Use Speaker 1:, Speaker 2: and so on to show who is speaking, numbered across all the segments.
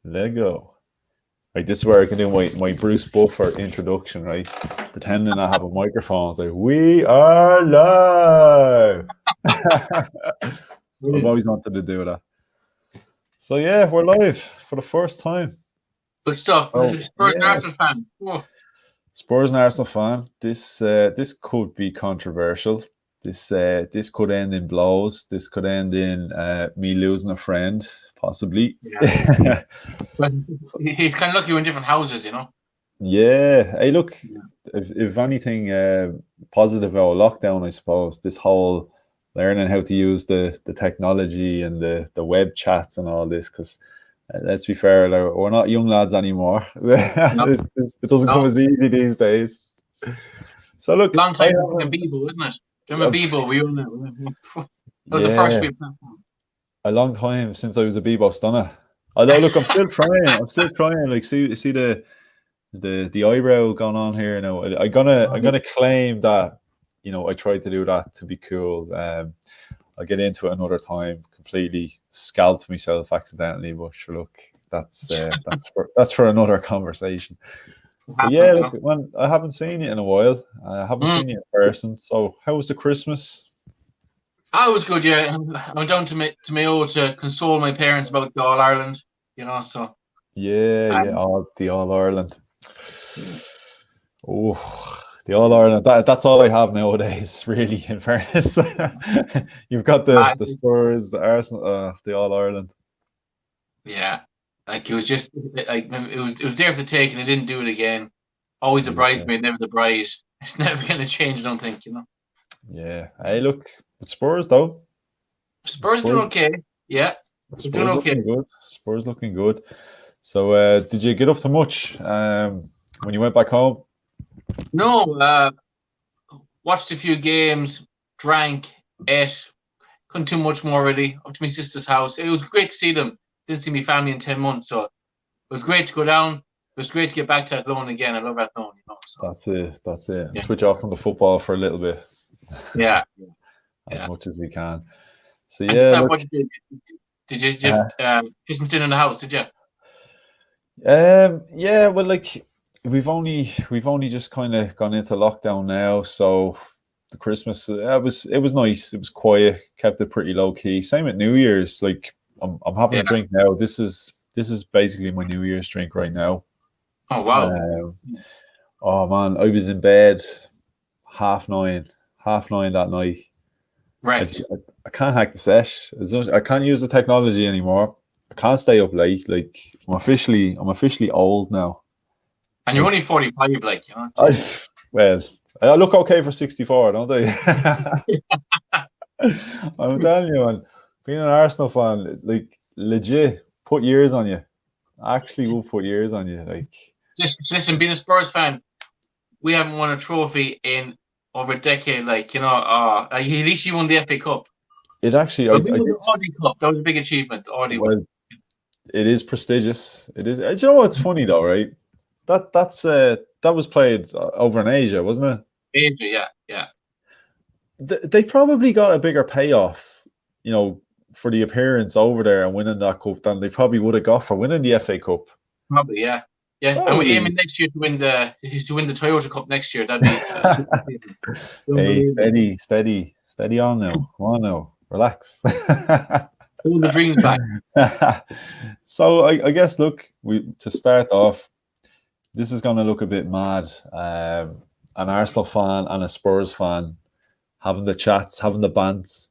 Speaker 1: Let go. Right, this is where I can do my Bruce Buffer introduction, right? Pretending I have a microphone. It's like, we are live. I've always wanted to do that. So yeah, we're live for the first time.
Speaker 2: Good stuff.
Speaker 1: Oh,
Speaker 2: Spurs
Speaker 1: yeah.
Speaker 2: Arsenal fan. Oh.
Speaker 1: Spurs and Arsenal fan. This could be controversial. This could end in blows. This could end in me losing a friend, possibly.
Speaker 2: Yeah. But he's kind of lucky we're in different houses, you know.
Speaker 1: Yeah. Hey, look. If anything positive about lockdown, I suppose this whole learning how to use the technology and the web chats and all this, because let's be fair, like, we're not young lads anymore. It doesn't come as easy these days. So look,
Speaker 2: long time in Bebo, isn't it? Remember Bebo? That was the first week.
Speaker 1: A long time since I was a Bebo stunner. Although look, I'm still trying. Like see the eyebrow going on here. Now I'm gonna claim that, you know, I tried to do that to be cool. I'll get into it another time. Completely scalped myself accidentally, but sure, look, that's for another conversation. But yeah, look, man, I haven't seen you in a while. I haven't seen you in person. So how was the Christmas?
Speaker 2: I was good, yeah. I went down to Mayo to console my parents about the All Ireland, you know. So
Speaker 1: yeah, the All Ireland. Oh, the All Ireland. That's all I have nowadays, really. In fairness, you've got the Spurs, the Arsenal, the All Ireland.
Speaker 2: Yeah, like it was just like it was there for the take, and I didn't do it again. Always a bridesmaid, never the bride. It's never going to change, I don't think, you know.
Speaker 1: Yeah. Hey, look, Spurs though.
Speaker 2: Spurs doing okay. Yeah,
Speaker 1: Spurs doing okay. Looking good. Spurs looking good. So, did you get up to much when you went back home?
Speaker 2: No, watched a few games, drank, ate, couldn't do much more really. Up to my sister's house. It was great to see them. Didn't see my family in 10 months, so it was great to go down. It was great to get back to Athlone again. I love Athlone, you know. So.
Speaker 1: That's it. Yeah. Switch off from the football for a little bit.
Speaker 2: Yeah.
Speaker 1: As much as we can. So yeah. Look,
Speaker 2: did you Christmas in the house? Did you?
Speaker 1: Yeah. Well, like we've only just kind of gone into lockdown now, so the Christmas it was nice. It was quiet. Kept it pretty low key. Same at New Year's. Like I'm having a drink now. This is basically my New Year's drink right now.
Speaker 2: Oh wow.
Speaker 1: Oh man, I was in bed 9:30 that night.
Speaker 2: Right.
Speaker 1: I can't hack the sesh. I can't use the technology anymore. I can't stay up late. Like I'm officially old now.
Speaker 2: And you're only 45, like, you know.
Speaker 1: Well, I look okay for 64, don't I? I'm telling you, man. Being an Arsenal fan, like legit, put years on you. Actually, will put years on you. Like,
Speaker 2: listen, being a Spurs fan, we haven't won a trophy in over a decade. Like, you know, at least you won the FA Cup.
Speaker 1: It actually,
Speaker 2: the Audi Cup. That was a big achievement. Audi.
Speaker 1: Well, it is prestigious. It is. Do you know what's funny though, right? That was played over in Asia, wasn't it?
Speaker 2: Asia, yeah.
Speaker 1: They probably got a bigger payoff, you know, for the appearance over there and winning that cup than they probably would have got for winning the FA Cup.
Speaker 2: Probably, yeah. Probably. And we're aiming next year to win the Toyota Cup next year. That'd
Speaker 1: be steady on now. Come on now, relax.
Speaker 2: Pull the dreams back.
Speaker 1: So I guess to start off, this is going to look a bit mad. An Arsenal fan and a Spurs fan having the chats, having the bants.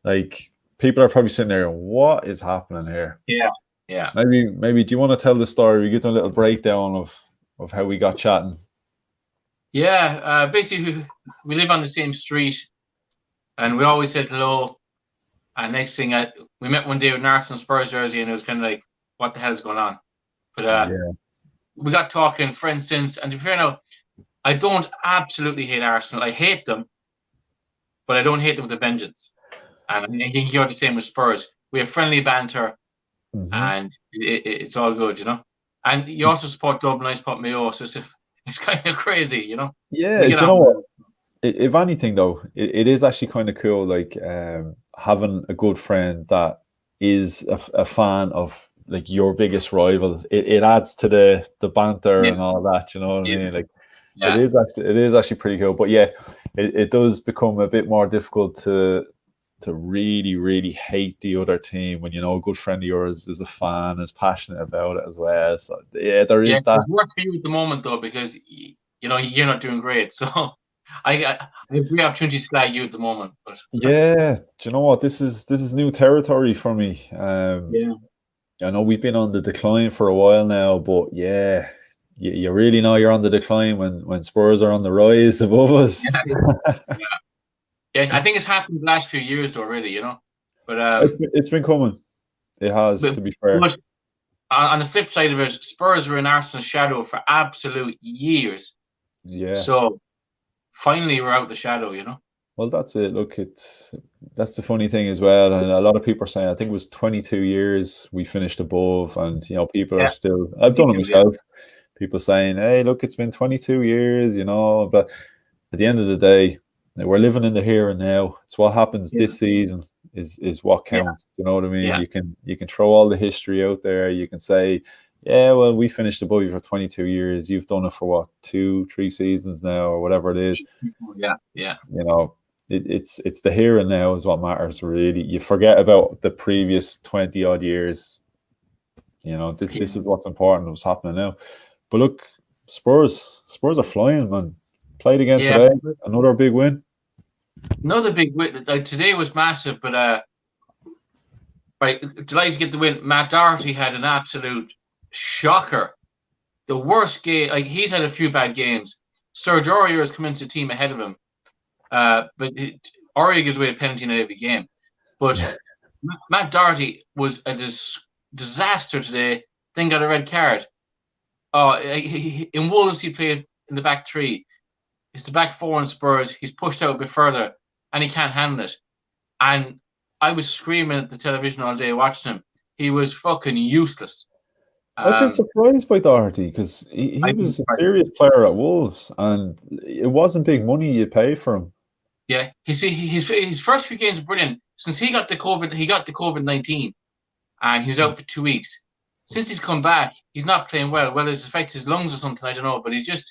Speaker 1: Like, people are probably sitting there, what is happening here?
Speaker 2: Yeah.
Speaker 1: Maybe do you want to tell the story? We get a little breakdown of how we got chatting.
Speaker 2: Yeah, basically we live on the same street and we always said hello. And next thing we met one day with an Arsenal Spurs jersey and it was kind of like, what the hell is going on? But we got talking, friends since, and to be fair now, I don't absolutely hate Arsenal. I hate them, but I don't hate them with a vengeance. And I think you're the same with Spurs. We have friendly banter, and it's all good, you know. And you also support Dublin, I support Mayo, so it's kind of crazy, you know.
Speaker 1: Yeah, do you know what? If anything, though, it is actually kind of cool, like having a good friend that is a fan of like your biggest rival, it adds to the banter
Speaker 2: Yeah,
Speaker 1: and all that. You know what I
Speaker 2: yeah,
Speaker 1: mean? Like
Speaker 2: yeah,
Speaker 1: it is actually pretty cool. But yeah, it does become a bit more difficult to really, really hate the other team when you know a good friend of yours is a fan, is passionate about it as well. So yeah, there
Speaker 2: yeah.
Speaker 1: is that.
Speaker 2: It's work for you at the moment though, because you're not doing great. So I have every opportunity to slag you at the moment, but
Speaker 1: Yeah, do you know what? This is new territory for me.
Speaker 2: yeah,
Speaker 1: I know we've been on the decline for a while now, but yeah, you really know you're on the decline when Spurs are on the rise above us.
Speaker 2: yeah, yeah. I think it's happened the last few years though, really. But
Speaker 1: It's been coming. It has,
Speaker 2: but,
Speaker 1: to be fair.
Speaker 2: but on the flip side of it, Spurs were in Arsenal's shadow for absolute years.
Speaker 1: Yeah.
Speaker 2: So finally, we're out the shadow.
Speaker 1: Well, that's it. Look, that's the funny thing as well. And a lot of people are saying, I think it was 22 years we finished above, and people are
Speaker 2: Yeah,
Speaker 1: still. I've
Speaker 2: me
Speaker 1: done it
Speaker 2: too. Yeah,
Speaker 1: myself. People saying, "Hey, look, it's been 22 years," but at the end of the day, we're living in the here and now. It's what happens
Speaker 2: yeah,
Speaker 1: this season is what
Speaker 2: yeah,
Speaker 1: counts. You know what I mean?
Speaker 2: yeah,
Speaker 1: You can throw all the history out there. You can say, yeah, well, we finished above you for 22 years. You've done it for what, 2, 3 seasons now, or whatever it is.
Speaker 2: yeah, yeah,
Speaker 1: You know, it's the here and now is what matters really. You forget about the previous 20 odd years. This is what's important. What's happening now. But look, Spurs are flying, man. Played again
Speaker 2: yeah.
Speaker 1: today. Another big win.
Speaker 2: Another big win. Like today was massive, but right, delighted to get the win. Matt Doherty had an absolute shocker. The worst game. Like he's had a few bad games. Serge Aurier has come into the team ahead of him, but Aurier gives away a penalty in every game. But Matt Doherty was a disaster today. Then got a red card. Oh, in Wolves he played in the back three. It's the back four in Spurs. He's pushed out a bit further, and he can't handle it. And I was screaming at the television all day watching him. He was fucking useless.
Speaker 1: I've been
Speaker 2: Um,
Speaker 1: surprised by Doherty because he
Speaker 2: I
Speaker 1: was a serious player at Wolves, and it wasn't big money you pay for him.
Speaker 2: yeah, his first few games were brilliant. Since he got the COVID-19, and he was out for 2 weeks. Since he's come back, he's not playing well. Whether it's affected his lungs or something, I don't know. But he's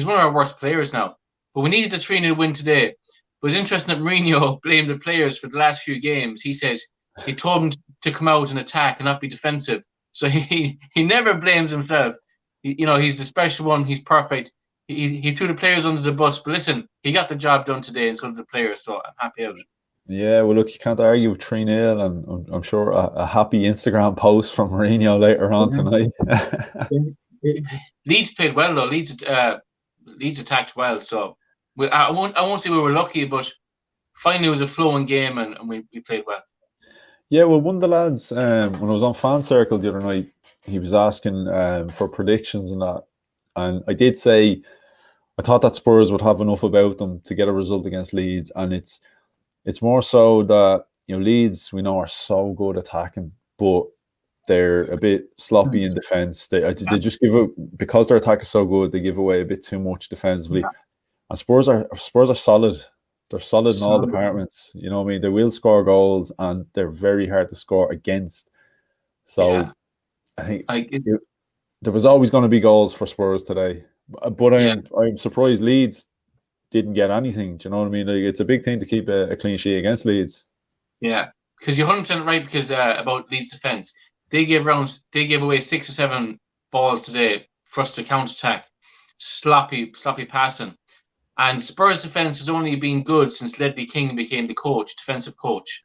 Speaker 2: one of our worst players now. But we needed the 3-0 win today. But it's interesting that Mourinho blamed the players for the last few games. He said he told them to come out and attack and not be defensive. So he never blames himself. He's the special one. He's perfect. He threw the players under the bus. But listen, he got the job done today, and so did the players. So I'm happy about it.
Speaker 1: Yeah, well, look, you can't argue with 3-0, and I'm sure a happy Instagram post from Mourinho later on tonight.
Speaker 2: Leeds played well though. Leeds attacked well. So I won't say we were lucky, but finally it was a flowing game and we played well.
Speaker 1: Yeah, well, one of the lads, when I was on Fan Circle the other night, he was asking for predictions and that. And I did say I thought that Spurs would have enough about them to get a result against Leeds. And it's more so that, Leeds, we know, are so good attacking, but they're a bit sloppy in defence. They just because their attack is so good, they give away a bit too much defensively.
Speaker 2: Yeah.
Speaker 1: And Spurs are solid. They're solid in all departments. You know what I mean? They will score goals, and they're very hard to score against. So I think there was always going to be goals for Spurs today. But I'm surprised Leeds didn't get anything. Do you know what I mean? Like, it's a big thing to keep a clean sheet against Leeds.
Speaker 2: Yeah, because you're 100% right. Because about Leeds defense, they gave away 6 or 7 balls today for us to counter attack, sloppy passing. And Spurs defense has only been good since Ledley King became the defensive coach.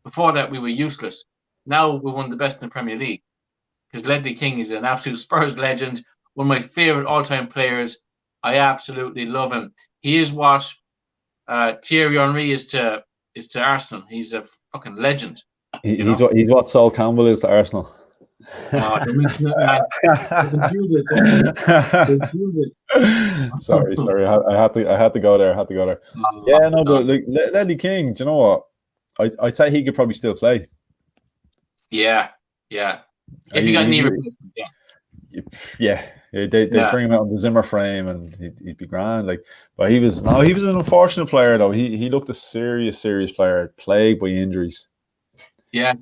Speaker 2: Before that, we were useless. Now we're one of the best in the Premier League because Ledley King is an absolute Spurs legend, one of my favorite all-time players. I absolutely love him. He is what Thierry Henry is to Arsenal. He's a fucking legend.
Speaker 1: He's what Sol Campbell is to Arsenal.
Speaker 2: Don't mention that,
Speaker 1: Sorry. I had to go there. Yeah, no, but like Ledley King, do you know what? I'd say he could probably still play.
Speaker 2: Yeah. If you got knee replacement,
Speaker 1: they bring him out on the Zimmer frame and he'd be grand. Like, but he was an unfortunate player though. He looked a serious player, plagued by injuries.
Speaker 2: Yeah,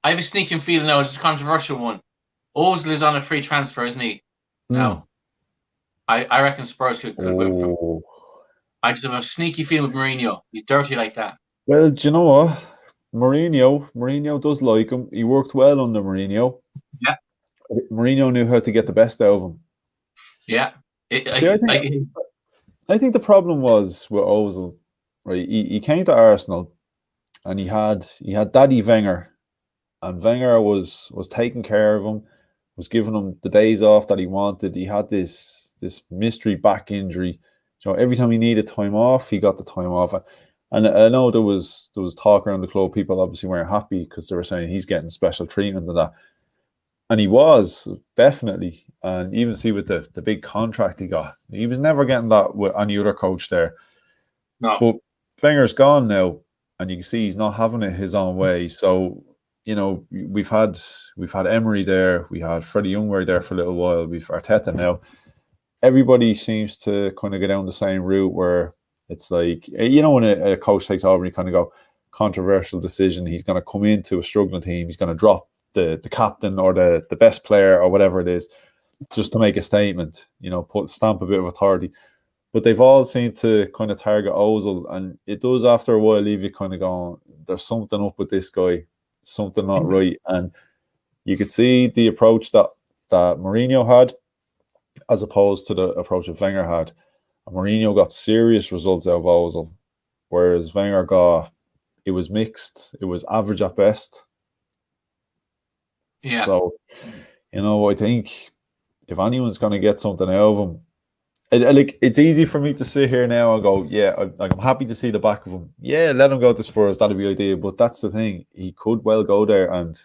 Speaker 2: I have a sneaking feeling now. It's a controversial one. Ozil is on a free transfer, isn't he? Now, I reckon Spurs could win.
Speaker 1: Oh.
Speaker 2: I just have a sneaky feeling with Mourinho. He's dirty like that.
Speaker 1: Well, do you know what? Mourinho does like him. He worked well under Mourinho.
Speaker 2: Yeah.
Speaker 1: Mourinho knew how to get the best out of him.
Speaker 2: Yeah.
Speaker 1: See, I think the problem was with Ozil, right? He came to Arsenal and he had Daddy Wenger, and Wenger was taking care of him, was giving him the days off that he wanted. He had this mystery back injury. You know, every time he needed time off, he got the time off. And I know there was talk around the club. People obviously weren't happy because they were saying he's getting special treatment and that. And he was, definitely. And even see with the big contract he got, he was never getting that with any other coach there.
Speaker 2: No.
Speaker 1: But Wenger's gone now, and you can see he's not having it his own way. So, you know, we've had Emery there, we had Freddie Youngberg there for a little while, we've Arteta now. Everybody seems to kind of go down the same route where it's like, you know, when a coach takes over, you kind of go, controversial decision. He's going to come into a struggling team. He's going to drop the captain or the best player or whatever it is, just to make a statement, you know, stamp a bit of authority. But they've all seemed to kind of target Ozil, and it does after a while leave you kind of going, there's something up with this guy, something not right. And you could see the approach that Mourinho had as opposed to the approach that Wenger had. And Mourinho got serious results out of Ozil, whereas Wenger got, it was mixed, it was average at best.
Speaker 2: Yeah.
Speaker 1: So, you know, I think if anyone's going to get something out of him, it's easy for me to sit here now and go, yeah, I'm happy to see the back of him. Yeah, let him go to Spurs. That'd be ideal. But that's the thing. He could well go there and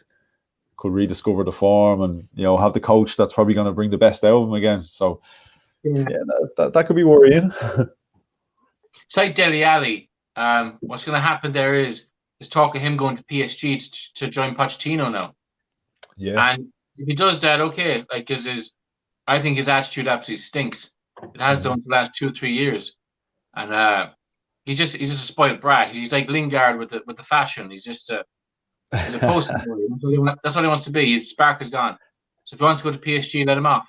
Speaker 1: could rediscover the form and, you know, have the coach that's probably going to bring the best out of him again. So, yeah, that could be worrying.
Speaker 2: It's like Dele Alli. What's going to happen there is talk of him going to PSG to join Pochettino now.
Speaker 1: Yeah.
Speaker 2: And if he does that, okay, like, because I think his attitude absolutely stinks. It has done for the last 2 or 3 years, and he's just a spoiled brat. He's like Lingard with the fashion. He's a poster boy. That's what he wants to be. His spark is gone. So if he wants to go to PSG, let him off.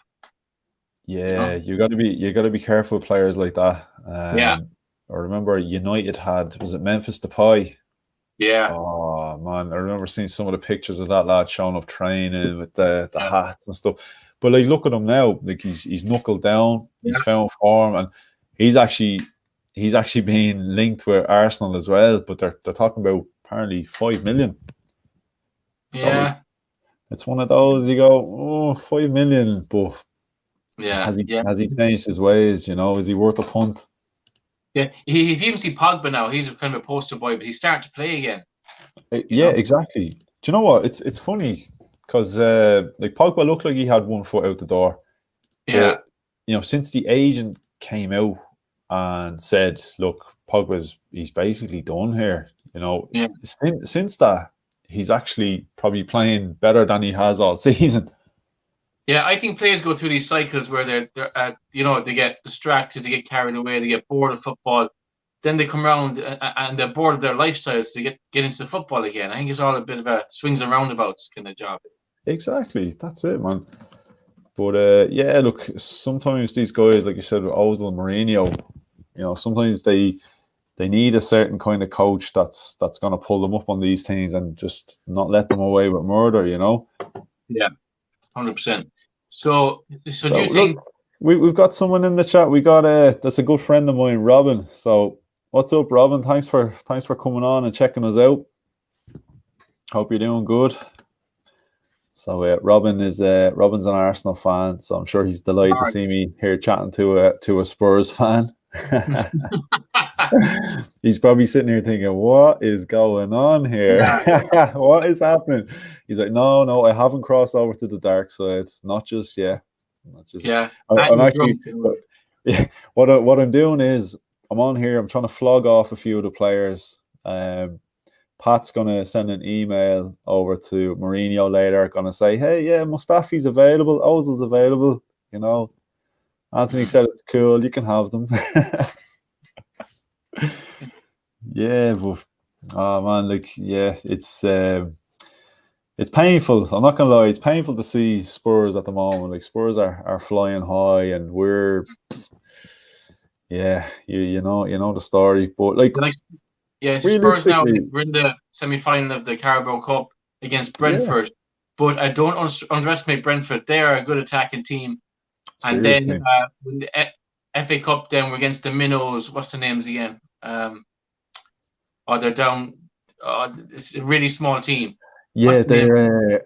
Speaker 1: Yeah, you got to be careful with players like that.
Speaker 2: Yeah.
Speaker 1: I remember United had, was it Memphis Depay?
Speaker 2: Yeah.
Speaker 1: Oh man, I remember seeing some of the pictures of that lad showing up training with the hats and stuff. But like, look at him now. Like he's knuckled down. He's found form, and he's actually being linked with Arsenal as well. But they're talking about apparently 5 million.
Speaker 2: Yeah.
Speaker 1: So it's one of those. You go, 5 million, but has he changed his ways? You know, is he worth a punt?
Speaker 2: Yeah, if you even see Pogba now, he's kind of a poster boy, but he's starting to play again.
Speaker 1: Yeah, exactly. Do you know what? It's funny because like Pogba looked like he had one foot out the door.
Speaker 2: Yeah.
Speaker 1: But, you know, since the agent came out and said, "Look, he's basically done here." You know, since that, he's actually probably playing better than he has all season.
Speaker 2: Yeah, I think players go through these cycles where they're you know, they get distracted, they get carried away, they get bored of football. Then they come around and they're bored of their lifestyles. So they get into football again. I think it's all a bit of a swings and roundabouts kind of job.
Speaker 1: Exactly, that's it, man. But yeah, look, sometimes these guys, like you said, with Ozil and Mourinho, you know, sometimes they need a certain kind of coach that's going to pull them up on these things and just not let them away with murder. You know.
Speaker 2: Yeah, 100%. So do you think?
Speaker 1: Look, we've got someone in the chat. We got that's a good friend of mine, Robin. So what's up, Robin? Thanks for coming on and checking us out. Hope you're doing good. So Robin's an Arsenal fan, so I'm sure he's delighted to see me here chatting to a Spurs fan. He's probably sitting here thinking, what is going on here? What is happening? He's like, no, I haven't crossed over to the dark side, not just yet. I'm actually, what I'm doing is I'm on here, I'm trying to flog off a few of the players. Pat's going to send an email over to Mourinho later, going to say, hey, yeah, Mustafi's available, Ozil's available, you know. Anthony said it's cool, you can have them. Yeah, but oh man, like, yeah, it's it's painful. I'm not gonna lie. It's painful to see Spurs at the moment. Like Spurs are flying high, and we're you know the story. But like
Speaker 2: Like, yeah, Spurs now,
Speaker 1: realistically,
Speaker 2: we're in the semi-final of the Carabao Cup against
Speaker 1: yeah,
Speaker 2: Brentford. But I don't underestimate Brentford. They are a good attacking team. And then
Speaker 1: seriously,
Speaker 2: when the FA Cup, then we're against the Minnows. What's the names again? They're down. It's a really small team.
Speaker 1: yeah,
Speaker 2: What's the name?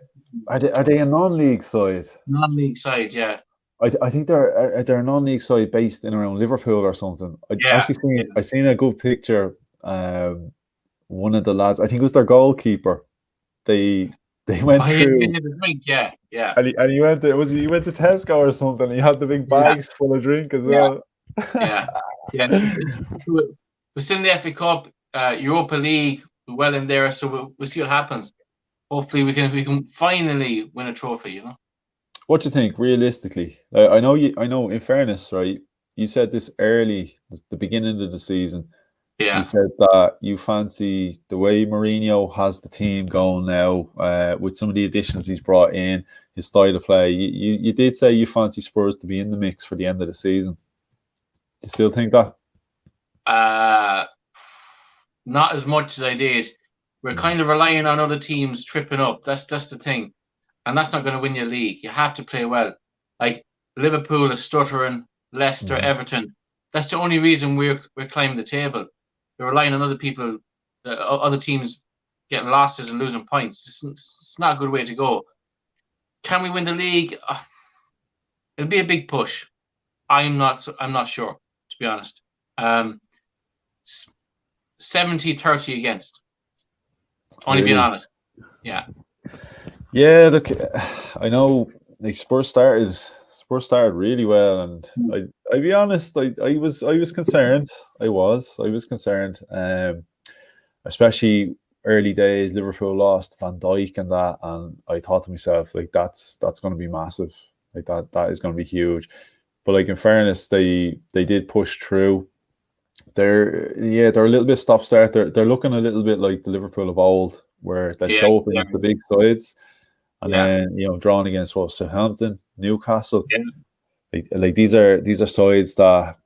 Speaker 1: are they a non-league side?
Speaker 2: Non-league side, yeah.
Speaker 1: I think they're a non-league side based in around Liverpool or something. I
Speaker 2: Yeah.
Speaker 1: actually
Speaker 2: Yeah.
Speaker 1: seen a good picture. One of the lads, I think it was their goalkeeper. They went
Speaker 2: He
Speaker 1: through,
Speaker 2: had a drink, yeah. Yeah.
Speaker 1: and he went to he went to Tesco or something. And he had the big
Speaker 2: Yeah.
Speaker 1: bags full of drink as
Speaker 2: Yeah.
Speaker 1: well.
Speaker 2: Yeah. Yeah. We're still in the FA Cup, Europa League, we're well in there, so we'll see what happens. Hopefully we can finally win a trophy, you know.
Speaker 1: What do you think, realistically? I know you. I know. In fairness, right? You said this early, the beginning of the season. You
Speaker 2: Yeah.
Speaker 1: said that you fancy the way Mourinho has the team going now, with some of the additions he's brought in, his style of play. You did say you fancy Spurs to be in the mix for the end of the season. Do you still think that?
Speaker 2: Uh Not as much as I did. We're kind of relying on other teams tripping up. That's the thing. And that's not going to win your league. You have to play well. Like Liverpool is stuttering, Leicester,
Speaker 1: Mhm.
Speaker 2: Everton. That's the only reason we're climbing the table. We're relying on other people, other teams getting losses and losing points. It's not a good way to go. Can we win the league? It'll be a big push. I'm not sure, to be honest. Um, 70-30 against. Only being
Speaker 1: Really?
Speaker 2: honest. Yeah.
Speaker 1: Yeah. Look, I know. Like Spurs started really well, and I be honest, I was concerned. I was concerned. Especially early days, Liverpool lost Van Dijk and that, and I thought to myself, like that's going to be massive, like that is going to be huge. But like in fairness, they did push through. They're a little bit stop start. They're looking a little bit like the Liverpool of old, where they
Speaker 2: Yeah.
Speaker 1: show up
Speaker 2: Yeah.
Speaker 1: against the big sides, and
Speaker 2: Yeah.
Speaker 1: then drawn against Southampton, Newcastle.
Speaker 2: Yeah.
Speaker 1: Like these are sides that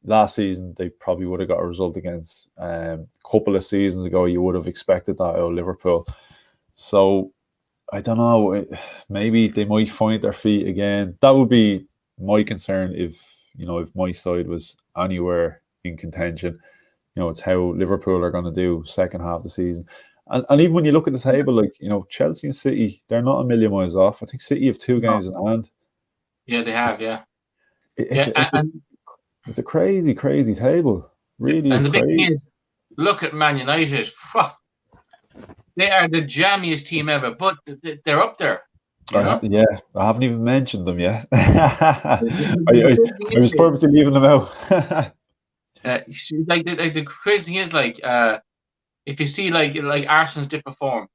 Speaker 1: last season they probably would have got a result against. A couple of seasons ago, you would have expected that out of Liverpool. So I don't know. Maybe they might find their feet again. That would be my concern if my side was anywhere in contention. It's how Liverpool are going to do second half of the season. And even when you look at the table, like Chelsea and City, they're not a million miles off. I think City have 2 games in hand.
Speaker 2: Yeah, they have. Yeah.
Speaker 1: It's
Speaker 2: Yeah.
Speaker 1: a, it's a, it's a crazy, crazy table. Really
Speaker 2: And the big thing
Speaker 1: crazy.
Speaker 2: is, look at Man United. They are the jammiest team ever, but they're up there. You know.
Speaker 1: Yeah, I haven't even mentioned them yet. I was purposely leaving them out.
Speaker 2: Like the crazy thing is, like, if you see like Arsenal's dip of form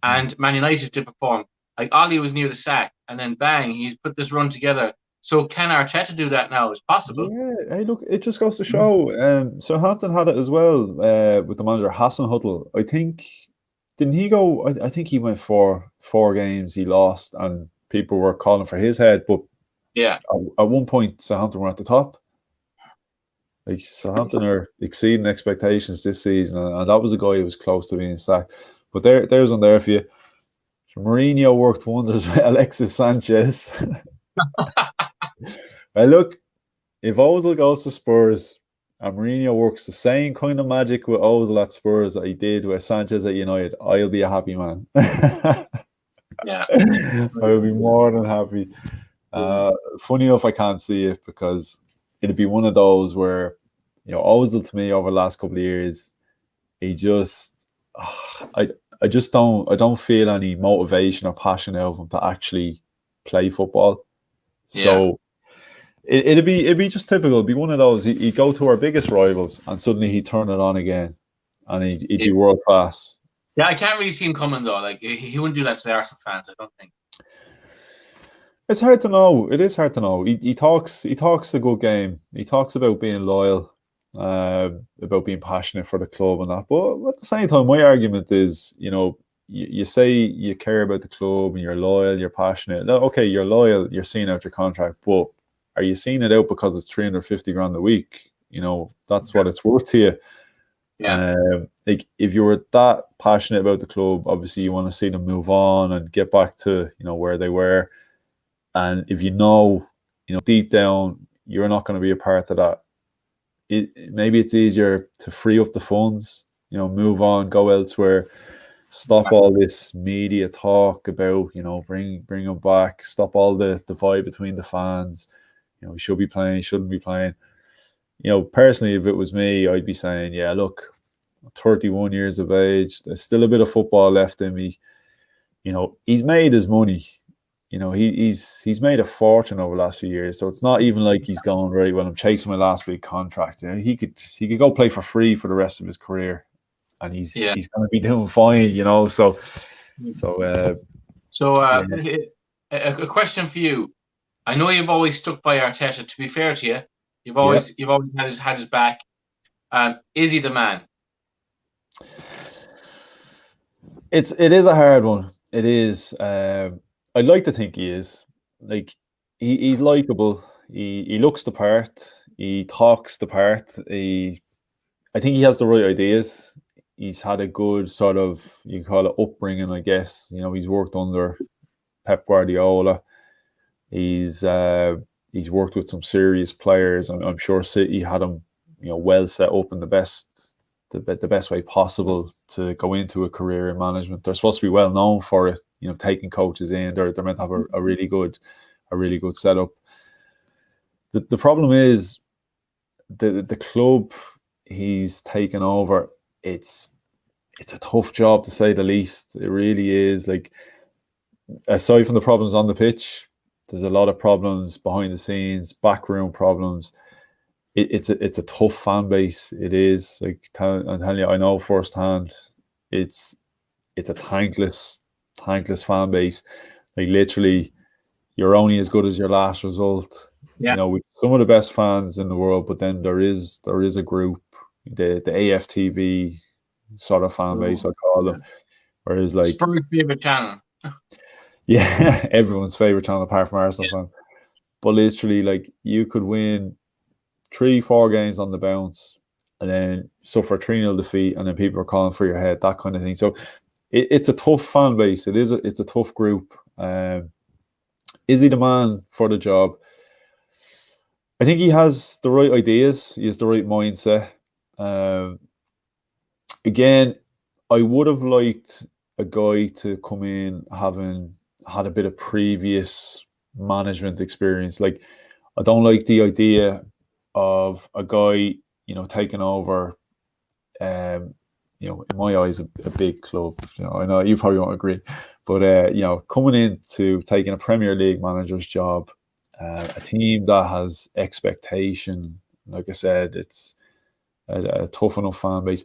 Speaker 2: and Man United dip of form, like Ollie was near the sack, and then bang, he's put this run together. So can Arteta do that now? It's possible.
Speaker 1: Yeah, hey, look, it just goes to show. Southampton had it as well, with the manager Hassan Huddle. I think, didn't he go? I think he went for 4 games. He lost, and people were calling for his head. But
Speaker 2: Yeah.
Speaker 1: at one point, Southampton were at the top. Like Southampton are exceeding expectations this season, and that was a guy who was close to being sacked. But there's one there for you. Mourinho worked wonders with Alexis Sanchez. Well, look, if Ozil goes to Spurs and Mourinho works the same kind of magic with Ozil at Spurs that he did with Sanchez at United, I'll be a happy man.
Speaker 2: Yeah.
Speaker 1: I'll be more than happy. Funny enough, I can't see it because it'd be one of those where, Ozil to me over the last couple of years, he just, I just don't feel any motivation or passion out of him to actually play football. So it'd be just typical. It'd be one of those. He'd go to our biggest rivals and suddenly he'd turn it on again, and he'd be world class.
Speaker 2: Yeah, I can't really see him coming though. Like he wouldn't do that to the Arsenal fans, I don't think.
Speaker 1: It's hard to know. It is hard to know. He talks a good game. He talks about being loyal, about being passionate for the club and that. But at the same time, my argument is, you say you care about the club and you're loyal, you're passionate. No, okay, you're loyal, you're seeing out your contract, but are you seeing it out because it's 350 grand a week? That's what it's worth to you.
Speaker 2: Yeah.
Speaker 1: Like if you were that passionate about the club, obviously you want to see them move on and get back to where they were. And if deep down you're not going to be a part of that, maybe it's easier to free up the funds, move on, go elsewhere, stop all this media talk about, bring them back, stop all the divide between the fans. We should be playing, shouldn't be playing. Personally, if it was me, I'd be saying, yeah, look, 31 years of age, there's still a bit of football left in me. He's made his money. He's made a fortune over the last few years. So it's not even like he's going, right, well, I'm chasing my last big contract. He could go play for free for the rest of his career, and he's going to be doing fine. So
Speaker 2: a question for you. I know you've always stuck by Arteta. To be fair to you, you've always had his back. Is he the man?
Speaker 1: It is a hard one. It is. I'd like to think he is. Like he's likable. He looks the part. He talks the part. I think he has the right ideas. He's had a good sort of, you can call it, upbringing, I guess. He's worked under Pep Guardiola. He's worked with some serious players. I'm sure City had him, well set up in the best way possible to go into a career in management. They're supposed to be well known for it. Taking coaches in, they're meant to have a really good setup. The problem is the club he's taken over. It's a tough job, to say the least. It really is. Like, aside from the problems on the pitch, there's a lot of problems behind the scenes, backroom problems. It's a tough fan base. It is. Like, I'm telling you, I know firsthand. It's a thankless fan base. Like, literally, you're only as good as your last result.
Speaker 2: Yeah.
Speaker 1: With some of the best fans in the world, but then there is a group, the AFTV sort of fan base, I call them. Whereas, like,
Speaker 2: Spurs' favorite channel.
Speaker 1: Yeah, everyone's favorite channel apart from Arsenal fans. But literally, like, you could win 3-4 games on the bounce and then suffer 3-0 defeat, and then people are calling for your head, that kind of thing. So it's a tough fan base. It's a tough group. Is he the man for the job? I think he has the right ideas. He has the right mindset. Again, I would have liked a guy to come in having had a bit of previous management experience. Like, I don't like the idea of a guy, taking over, in my eyes, a big club. I know you probably won't agree, but coming into taking a Premier League manager's job, a team that has expectation. Like I said, it's a tough enough fan base.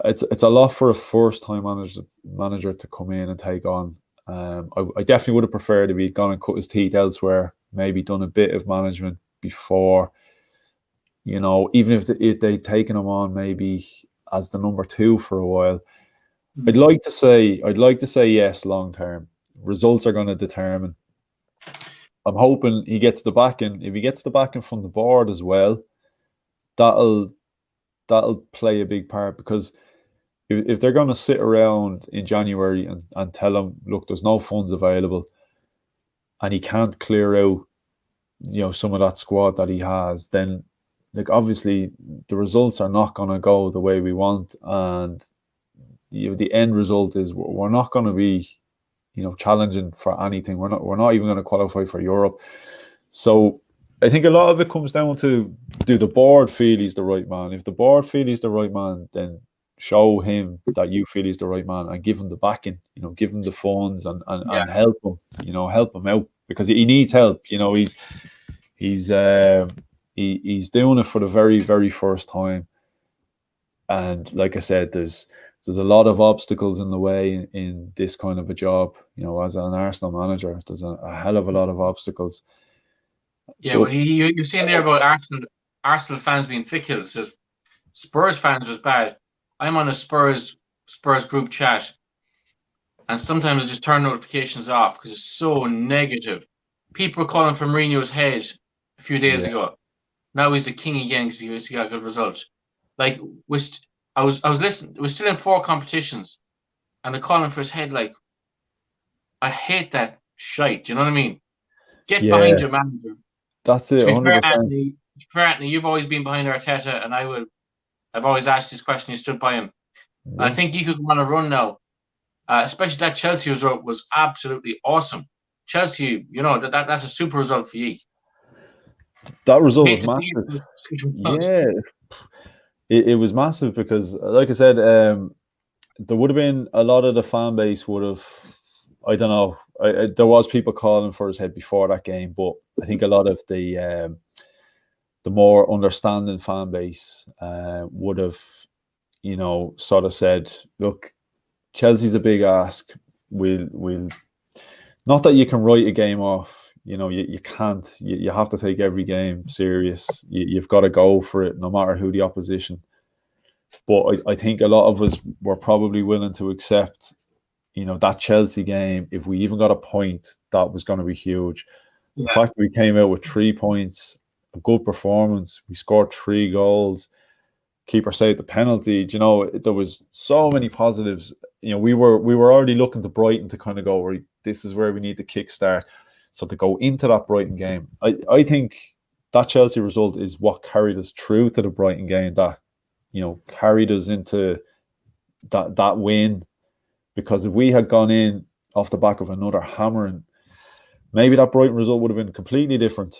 Speaker 1: It's a lot for a first-time manager to come in and take on. I definitely would have preferred if he'd gone and cut his teeth elsewhere, maybe done a bit of management before. Even if they'd taken him on maybe as the number 2 for a while. I'd like to say yes long term. Results are going to determine. I'm hoping he gets the backing. If he gets the backing from the board as well, that'll play a big part, because if they're going to sit around in January and tell him, look, there's no funds available, and he can't clear out, some of that squad that he has, then, like, obviously the results are not going to go the way we want, and the end result is we're not going to be, challenging for anything. We're not even going to qualify for Europe. So I think a lot of it comes down to, do the board feel he's the right man? If the board feel he's the right man, then show him that you feel he's the right man and give him the backing, give him the funds and help him, help him out, because he needs help. He's doing it for the very, very first time. And like I said, there's a lot of obstacles in the way in this kind of a job. As an Arsenal manager, there's a hell of a lot of obstacles.
Speaker 2: Yeah, well, you're saying there about Arsenal fans being fickle. So Spurs fans was bad. I'm on a Spurs group chat, and sometimes I just turn notifications off because it's so negative. People were calling for Mourinho's head a few days
Speaker 1: Yeah,
Speaker 2: ago. Now he's the king again because he got a good result. Like I was listening. We're still in 4 competitions, and they're calling for his head. Like, I hate that shite. Do you know what I mean? Get behind
Speaker 1: yeah,
Speaker 2: your manager.
Speaker 1: that's it,
Speaker 2: To be fair,
Speaker 1: 100%.
Speaker 2: Anthony, you've always been behind Arteta, and I've always asked this question. You stood by him. I
Speaker 1: Yeah,
Speaker 2: think you could go on a run now. Especially that Chelsea result was absolutely awesome. Chelsea, that's a super result for you.
Speaker 1: that result
Speaker 2: Hate
Speaker 1: was
Speaker 2: to see it,
Speaker 1: massive.
Speaker 2: but it's not.
Speaker 1: Yeah, it was massive because, like I said, there would have been a lot of the fan base would have, I don't know, there was people calling for his head before that game, but I think a lot of the more understanding fan base would have, sort of said, look, Chelsea's a big ask. We'll not that you can write a game off. You can't. You have to take every game serious. You've got to go for it, no matter who the opposition. But I think a lot of us were probably willing to accept, that Chelsea game. If we even got a point, that was going to be huge. The
Speaker 2: Yeah,
Speaker 1: fact that we came out with 3 points, a good performance, we scored 3 goals, keeper saved the penalty. There was so many positives. We were already looking to Brighton to kind of go, right, this is where we need to kickstart. So to go into that Brighton game, I think that Chelsea result is what carried us through to the Brighton game. That carried us into that win. Because if we had gone in off the back of another hammering, maybe that Brighton result would have been completely different.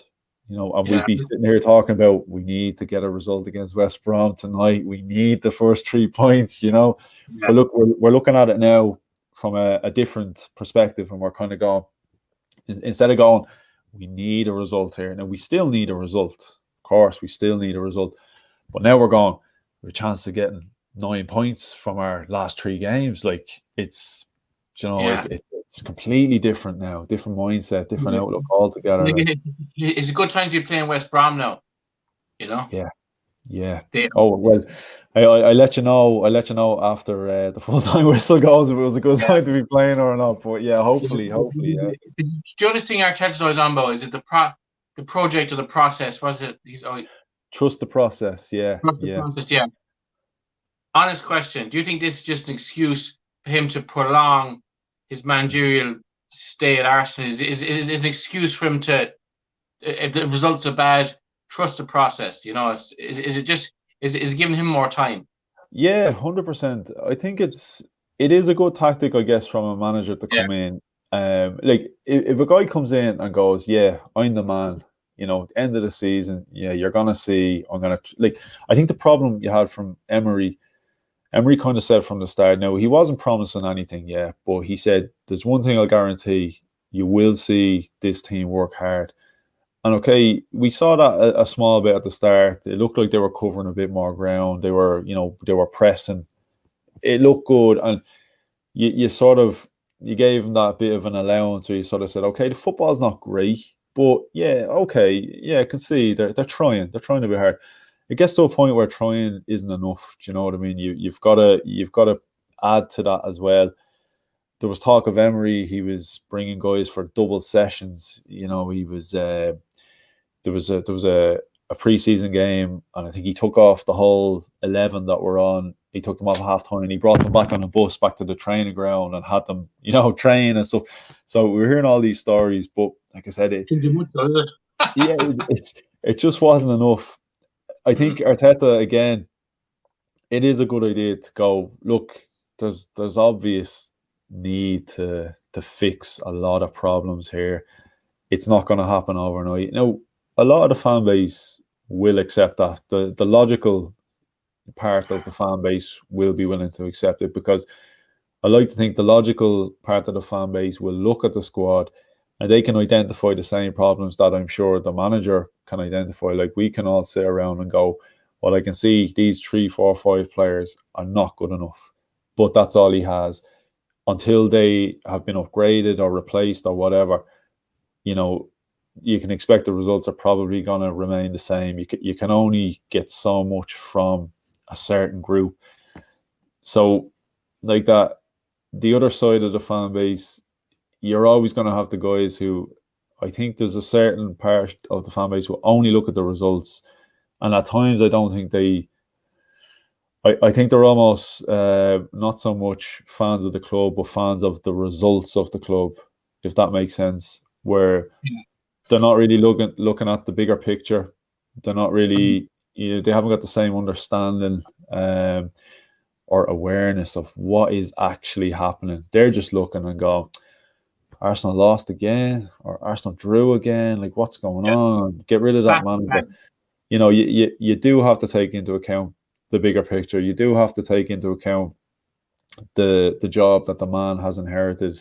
Speaker 1: And
Speaker 2: yeah,
Speaker 1: we'd be sitting here talking about we need to get a result against West Brom tonight. We need the first 3 points.
Speaker 2: yeah,
Speaker 1: But look, we're looking at it now from a different perspective, and we're kind of going, instead of going, we need a result here. Now we still need a result. Of course, we still need a result. But now we're going, we have a chance of getting 9 points from our last 3 games. Like it's,
Speaker 2: yeah.
Speaker 1: it's completely different now, different mindset, different outlook altogether. Like,
Speaker 2: It's a good time to be playing West Brom now. You know,
Speaker 1: yeah, yeah.
Speaker 2: they,
Speaker 1: Oh well, I let you know. I let you know after the full time whistle goes if it was a good
Speaker 2: yeah.
Speaker 1: time to be playing or not. But yeah, hopefully, yeah.
Speaker 2: The other thing Arteta's always on about is it the project or the process? Was it? He's always
Speaker 1: Trust the process. Yeah,
Speaker 2: the
Speaker 1: yeah.
Speaker 2: process. Yeah. Honest question: do you think this is just an excuse for him to prolong his managerial stay at Arsenal? Is an excuse for him to, if the results are bad, trust the process? Is it just is it giving him more time?
Speaker 1: Yeah, 100%. I think it is a good tactic, I guess, from a manager to
Speaker 2: Yeah,
Speaker 1: come in. Like if a guy comes in and goes, "Yeah, I'm the man," end of the season, yeah, you're gonna see. I'm gonna like. I think the problem you had from Emery, Emery kind of said from the start. No, he wasn't promising anything, yeah, but he said, "There's one thing I'll guarantee: you will see this team work hard." And okay, we saw that a small bit at the start. It looked like they were covering a bit more ground. They were pressing. It looked good, and you sort of you gave them that bit of an allowance where you sort of said, okay, the football's not great, but yeah, okay, yeah, I can see they're trying. They're trying to be hard. It gets to a point where trying isn't enough. Do you know what I mean? You've got to add to that as well. There was talk of Emery. He was bringing guys for double sessions. He was. There was a preseason game, and I think he took off the whole 11 that were on. He took them off at half time, and he brought them back on a bus back to the training ground and had them, train and stuff. So we were hearing all these stories, but like I said, yeah, it just wasn't enough. I think Arteta again. It is a good idea to go. Look, there's obvious need to fix a lot of problems here. It's not going to happen overnight. Now, a lot of the fan base will accept that. The logical part of the fan base will be willing to accept it because I like to think the logical part of the fan base will look at the squad and they can identify the same problems that I'm sure the manager can identify. Like we can all sit around and go, well, I can see these 3, 4, 5 players are not good enough, but that's all he has. Until they have been upgraded or replaced or whatever, you know, you can expect the results are probably going to remain the same. You can only get so much from a certain group. So, like that, the other side of the fan base, you're always going to have the guys who, I think there's a certain part of the fan base who only look at the results, and at times I don't think they. I think they're almost not so much fans of the club, but fans of the results of the club, if that makes sense. Where they're not really looking at the bigger picture. They're not really, they haven't got the same understanding or awareness of what is actually happening. They're just looking and go, Arsenal lost again, or Arsenal drew again. Like, what's going on? Get rid of that manager. You do have to take into account the bigger picture. You do have to take into account the job that the man has inherited.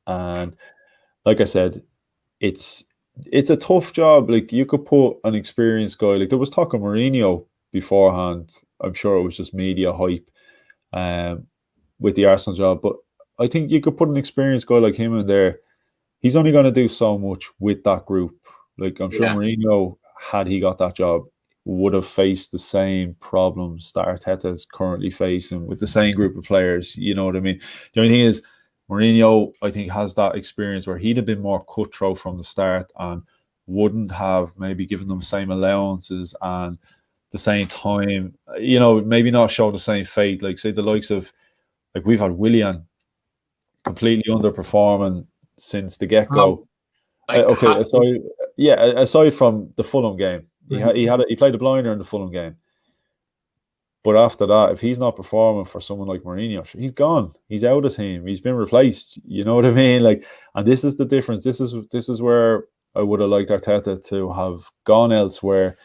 Speaker 1: And like I said, it's a tough job. Like, you could put an experienced guy, like there was talk of Mourinho beforehand. I'm sure it was just media hype with the Arsenal job, but I think you could put an experienced guy like him in there. He's only going to do so much with that group. Like, I'm sure Mourinho, had he got that job, would have faced the same problems that Arteta is currently facing with the same group of players. You know what I mean? The only thing is, Mourinho, I think, has that experience where he'd have been more cutthroat from the start and wouldn't have maybe given them the same allowances and the same time, maybe not show the same fate. Like, say, the likes of, like, we've had Willian completely underperforming since the get-go. Aside from the Fulham game, he played a blinder in the Fulham game. But after that, if he's not performing for someone like Mourinho, he's gone. He's out of the team. He's been replaced. You know what I mean? Like, and this is the difference. This is where I would have liked Arteta to have gone elsewhere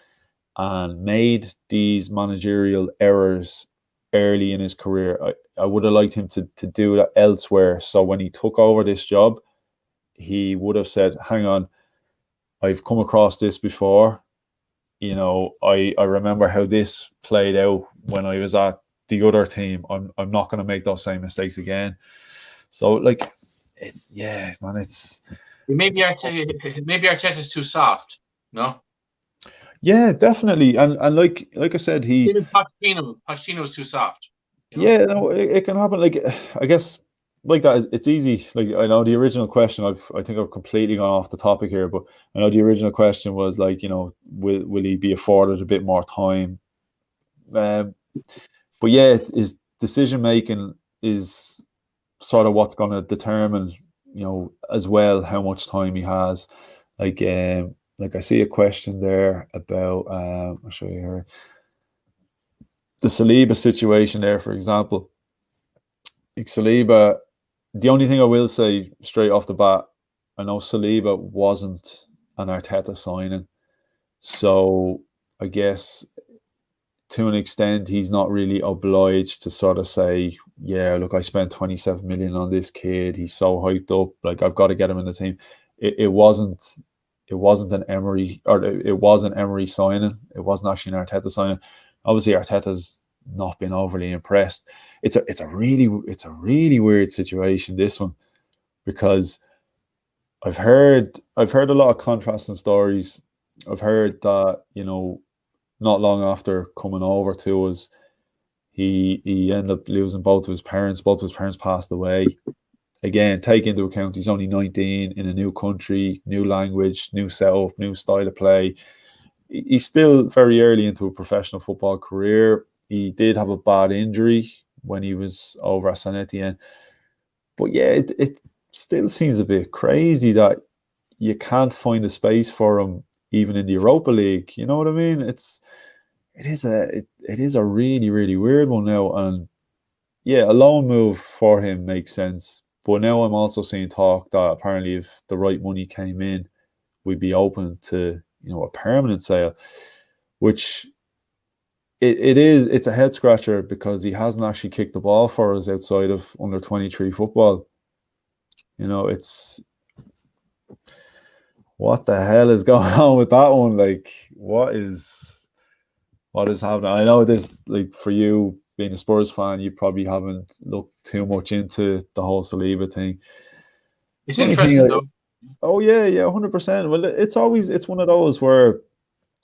Speaker 1: and made these managerial errors early in his career. I would have liked him to do that elsewhere. So when he took over this job, he would have said, hang on, I've come across this before. I remember how this played out when I was at the other team. I'm not going to make those same mistakes again. So, like, it's
Speaker 2: maybe Arteta's too soft. No.
Speaker 1: Yeah, definitely, and like I said,
Speaker 2: Pochettino's too soft.
Speaker 1: Yeah, no, it can happen. Like, I guess, like that, it's easy. Like, I know the original question, I think I've completely gone off the topic here, but I know the original question was like, will he be afforded a bit more time? But yeah, his decision making is sort of what's going to determine, as well, how much time he has. Like I see a question there about I'll show you here. The Saliba situation there, for example. Like, Saliba, the only thing I will say straight off the bat, I know Saliba wasn't an Arteta signing. So I guess to an extent he's not really obliged to sort of say, yeah, look, I spent 27 million on this kid. He's so hyped up. Like, I've got to get him in the team. It wasn't an Emery, or it was an Emery signing. It wasn't actually an Arteta signing. Obviously, Arteta's not been overly impressed. It's a really weird situation, this one, because I've heard a lot of contrasting stories. I've heard that, not long after coming over to us, he ended up losing both of his parents. Both of his parents passed away. Again, take into account he's only 19 in a new country, new language, new setup, new style of play. He's still very early into a professional football career. He did have a bad injury when he was over at Saint Etienne. But yeah, it still seems a bit crazy that you can't find a space for him even in the Europa League. You know what I mean? It is a really, really weird one now. And yeah, a loan move for him makes sense. But now I'm also seeing talk that apparently if the right money came in, we'd be open to, a permanent sale, which it's a head scratcher because he hasn't actually kicked the ball for us outside of under 23 football. It's what the hell is going on with that one? Like, what is happening? I know this, like, for you being a Spurs fan, you probably haven't looked too much into the whole Saliba thing.
Speaker 2: It's interesting though.
Speaker 1: Oh yeah, 100%. Well, it's one of those where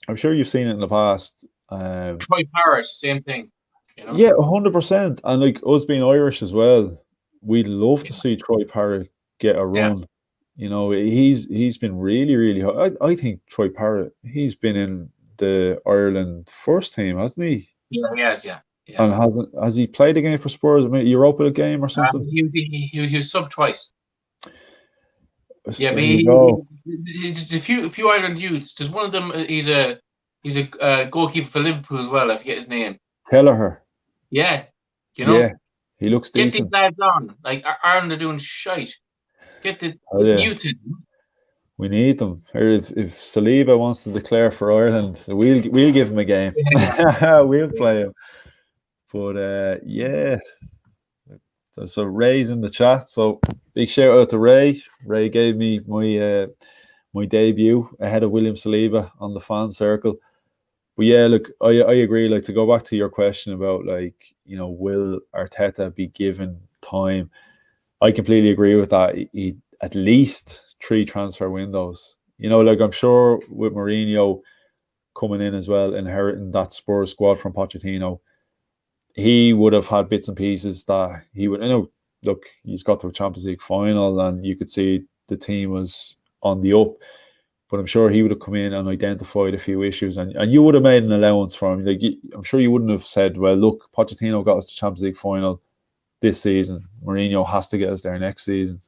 Speaker 1: I'm sure you've seen it in the past.
Speaker 2: Troy Parrott, same thing.
Speaker 1: Yeah, 100%. And like us being Irish as well, we'd love to see Troy Parrott get a
Speaker 2: Yeah,
Speaker 1: run. You know, he's been really, really high. I think Troy Parrott, he's been in the Ireland first team, hasn't he?
Speaker 2: yeah, yes, yeah, yeah.
Speaker 1: And has he played a game for Spurs? I mean, Europa League game or something?
Speaker 2: He was sub twice. Yeah, but
Speaker 1: There you go.
Speaker 2: there's a few Ireland youths. There's one of them. He's a goalkeeper for Liverpool as well. I forget his name.
Speaker 1: Kelleher.
Speaker 2: Yeah, you know,
Speaker 1: Yeah, he looks
Speaker 2: get these
Speaker 1: decent.
Speaker 2: lads on. Like Ireland are doing shite. Get the
Speaker 1: Oh yeah,
Speaker 2: youth in.
Speaker 1: we need them. Or if Saliba wants to declare for Ireland, we'll give him a game. We'll play him. But yeah, so Ray's in the chat. So big shout out to Ray. Ray gave me my debut ahead of William Saliba on the fan circle. But yeah, look, I agree. Like, to go back to your question about, like, will Arteta be given time? I completely agree with that. He at least 3 transfer windows. Like, I'm sure with Mourinho coming in as well, inheriting that Spurs squad from Pochettino, he would have had bits and pieces that he would. Look, he's got to a Champions League final, and you could see the team was on the up. But I'm sure he would have come in and identified a few issues, and you would have made an allowance for him. Like, I'm sure you wouldn't have said, well, look, Pochettino got us to Champions League final this season. Mourinho has to get us there next season.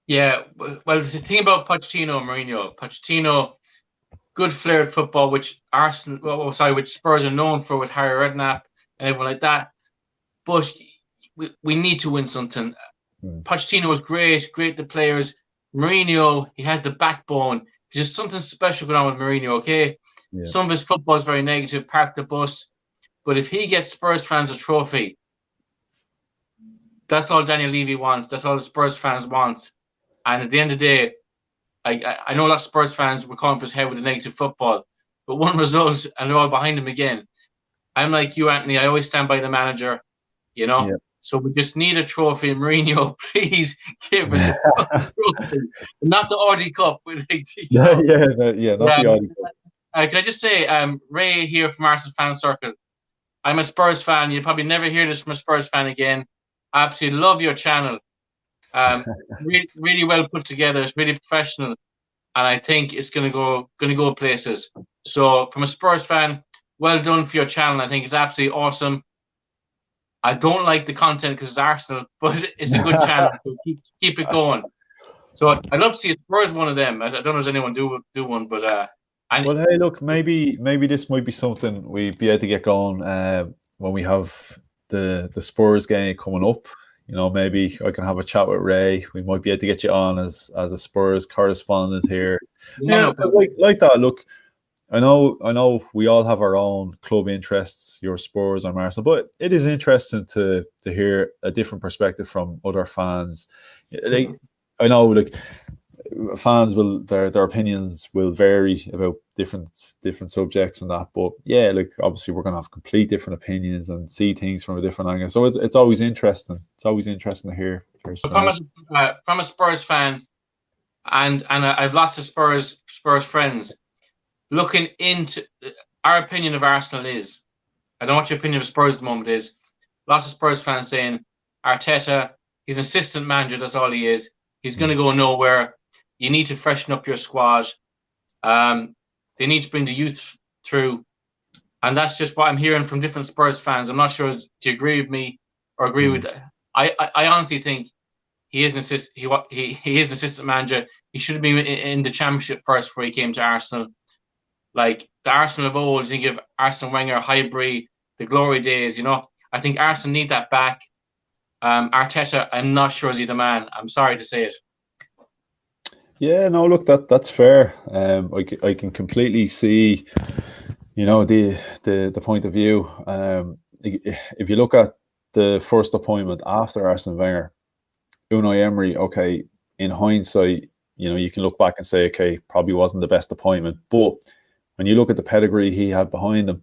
Speaker 2: Yeah, well, the thing about Pochettino and Pochettino, good flair at football, which which Spurs are known for with Harry Redknapp and everyone like that. But we need to win something. Pochettino was great the players. Mourinho, he has the backbone. There's just something special going on with Mourinho, okay?
Speaker 1: Yeah.
Speaker 2: Some of his football is very negative, park the bus. But if he gets Spurs fans a trophy, that's all Daniel Levy wants. That's all the Spurs fans want. And at the end of the day, I know a lot of Spurs fans were calling for his head with the negative football, but one result and they're all behind him again. I'm like you, Anthony. I always stand by the manager,
Speaker 1: Yeah.
Speaker 2: So we just need a trophy. Mourinho, please give us a trophy, not the Audi Cup.
Speaker 1: Not the Audi Cup.
Speaker 2: Can I just say, Ray here from Arsenal Fan Circle. I'm a Spurs fan. You'll probably never hear this from a Spurs fan again. I absolutely love your channel. Really well put together. It's really professional, and I think it's going to go places. So, from a Spurs fan, well done for your channel. I think it's absolutely awesome. I don't like the content because it's Arsenal, but it's a good channel. So keep it going. So I'd love to see a Spurs one of them. I don't know if anyone do one, but
Speaker 1: well, hey, look, maybe this might be something we'd be able to get going when we have the Spurs game coming up. Maybe I can have a chat with Ray. We might be able to get you on as a Spurs correspondent here. Like that. Look, I know we all have our own club interests. Your Spurs, I'm Arsenal, but it is interesting to hear a different perspective from other fans. Like, I know, like, fans will their opinions will vary about different subjects and that, but yeah, like, obviously we're gonna have complete different opinions and see things from a different angle. So it's always interesting. It's always interesting to hear.
Speaker 2: From a Spurs fan, and I've lots of Spurs friends. Looking into our opinion of Arsenal is, I don't know what your opinion of Spurs at the moment is. Lots of Spurs fans saying Arteta, he's an assistant manager. That's all he is. He's going to go nowhere. You need to freshen up your squad. They need to bring the youth through, and that's just what I'm hearing from different Spurs fans. I'm not sure if you agree with me or agree with. I honestly think he is an he is an assistant manager. He should have been in the Championship first before he came to Arsenal. Like the Arsenal of old, you think of Arsene Wenger, Highbury, the glory days. I think Arsenal need that back. Arteta, I'm not sure is he the man. I'm sorry to say it.
Speaker 1: Yeah, no, look, that's fair. I can completely see, the point of view. If you look at the first appointment after Arsene Wenger, Unai Emery, okay, in hindsight, you can look back and say, okay, probably wasn't the best appointment. But when you look at the pedigree he had behind him,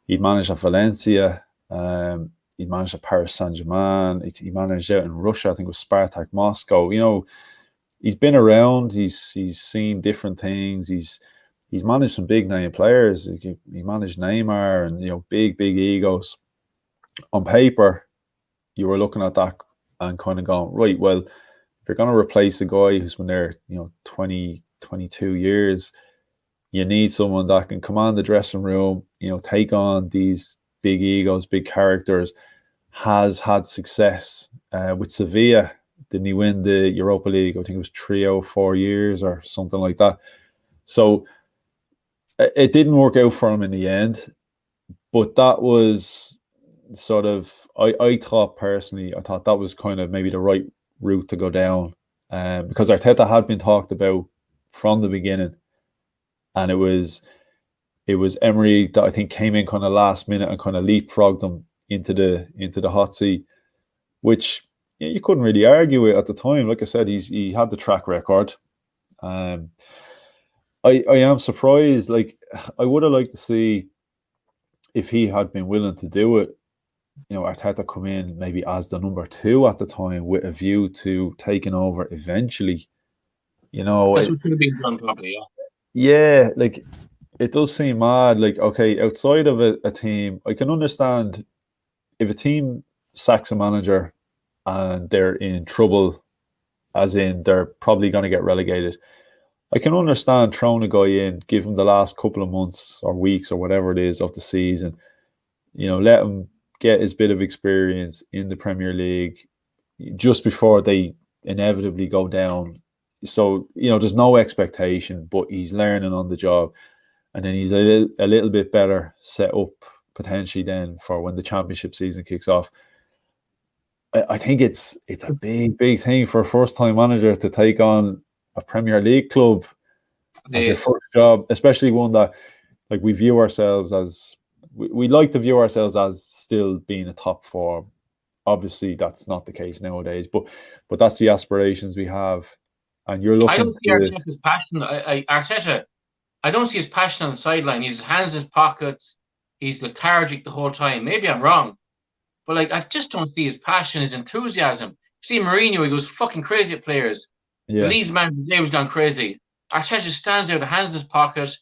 Speaker 1: he'd managed at Valencia, he managed at Paris Saint-Germain, he managed out in Russia, I think it was Spartak Moscow. He's been around, he's seen different things, he's managed some big name players. He managed Neymar and big egos. On paper, you were looking at that and kind of going, right, well, if you're going to replace a guy who's been there, 20, 22 years, you need someone that can command the dressing room, take on these big egos, big characters, has had success. With Sevilla, didn't he win the Europa League? I think it was 3 or 4 years or something like that. So it didn't work out for him in the end, but that was sort of, I thought personally, I thought that was kind of maybe the right route to go down, because Arteta had been talked about from the beginning, and it was Emery that I think came in kind of last minute and kind of leapfrogged them into the hot seat, which you couldn't really argue with at the time. Like I said, he had the track record. I am surprised. Like, I would have liked to see, if he had been willing to do it, Arteta come in maybe as the number 2 at the time, with a view to taking over eventually.
Speaker 2: That's what could have been done probably,
Speaker 1: yeah, like, it does seem mad. Like, okay, outside of a team, I can understand if a team sacks a manager and they're in trouble, as in they're probably going to get relegated. I can understand throwing a guy in, give him the last couple of months or weeks or whatever it is of the season, let him get his bit of experience in the Premier League just before they inevitably go down. So, there's no expectation, but he's learning on the job. And then he's a little bit better set up potentially then for when the championship season kicks off. I think it's a big thing for a first-time manager to take on a Premier League club as your first job, especially one that, like, we view ourselves as, we like to view ourselves as still being a top 4. Obviously, that's not the case nowadays, but that's the aspirations we have. And you're looking.
Speaker 2: I don't see Arteta's passion. Arteta, I don't see his passion on the sideline. His hands in his pockets. He's lethargic the whole time. Maybe I'm wrong, but like, I just don't see his passion, his enthusiasm. See Mourinho, he goes fucking crazy at players.
Speaker 1: Yeah.
Speaker 2: The Leeds man today was gone crazy. Arteta just stands there with the hands in his pocket.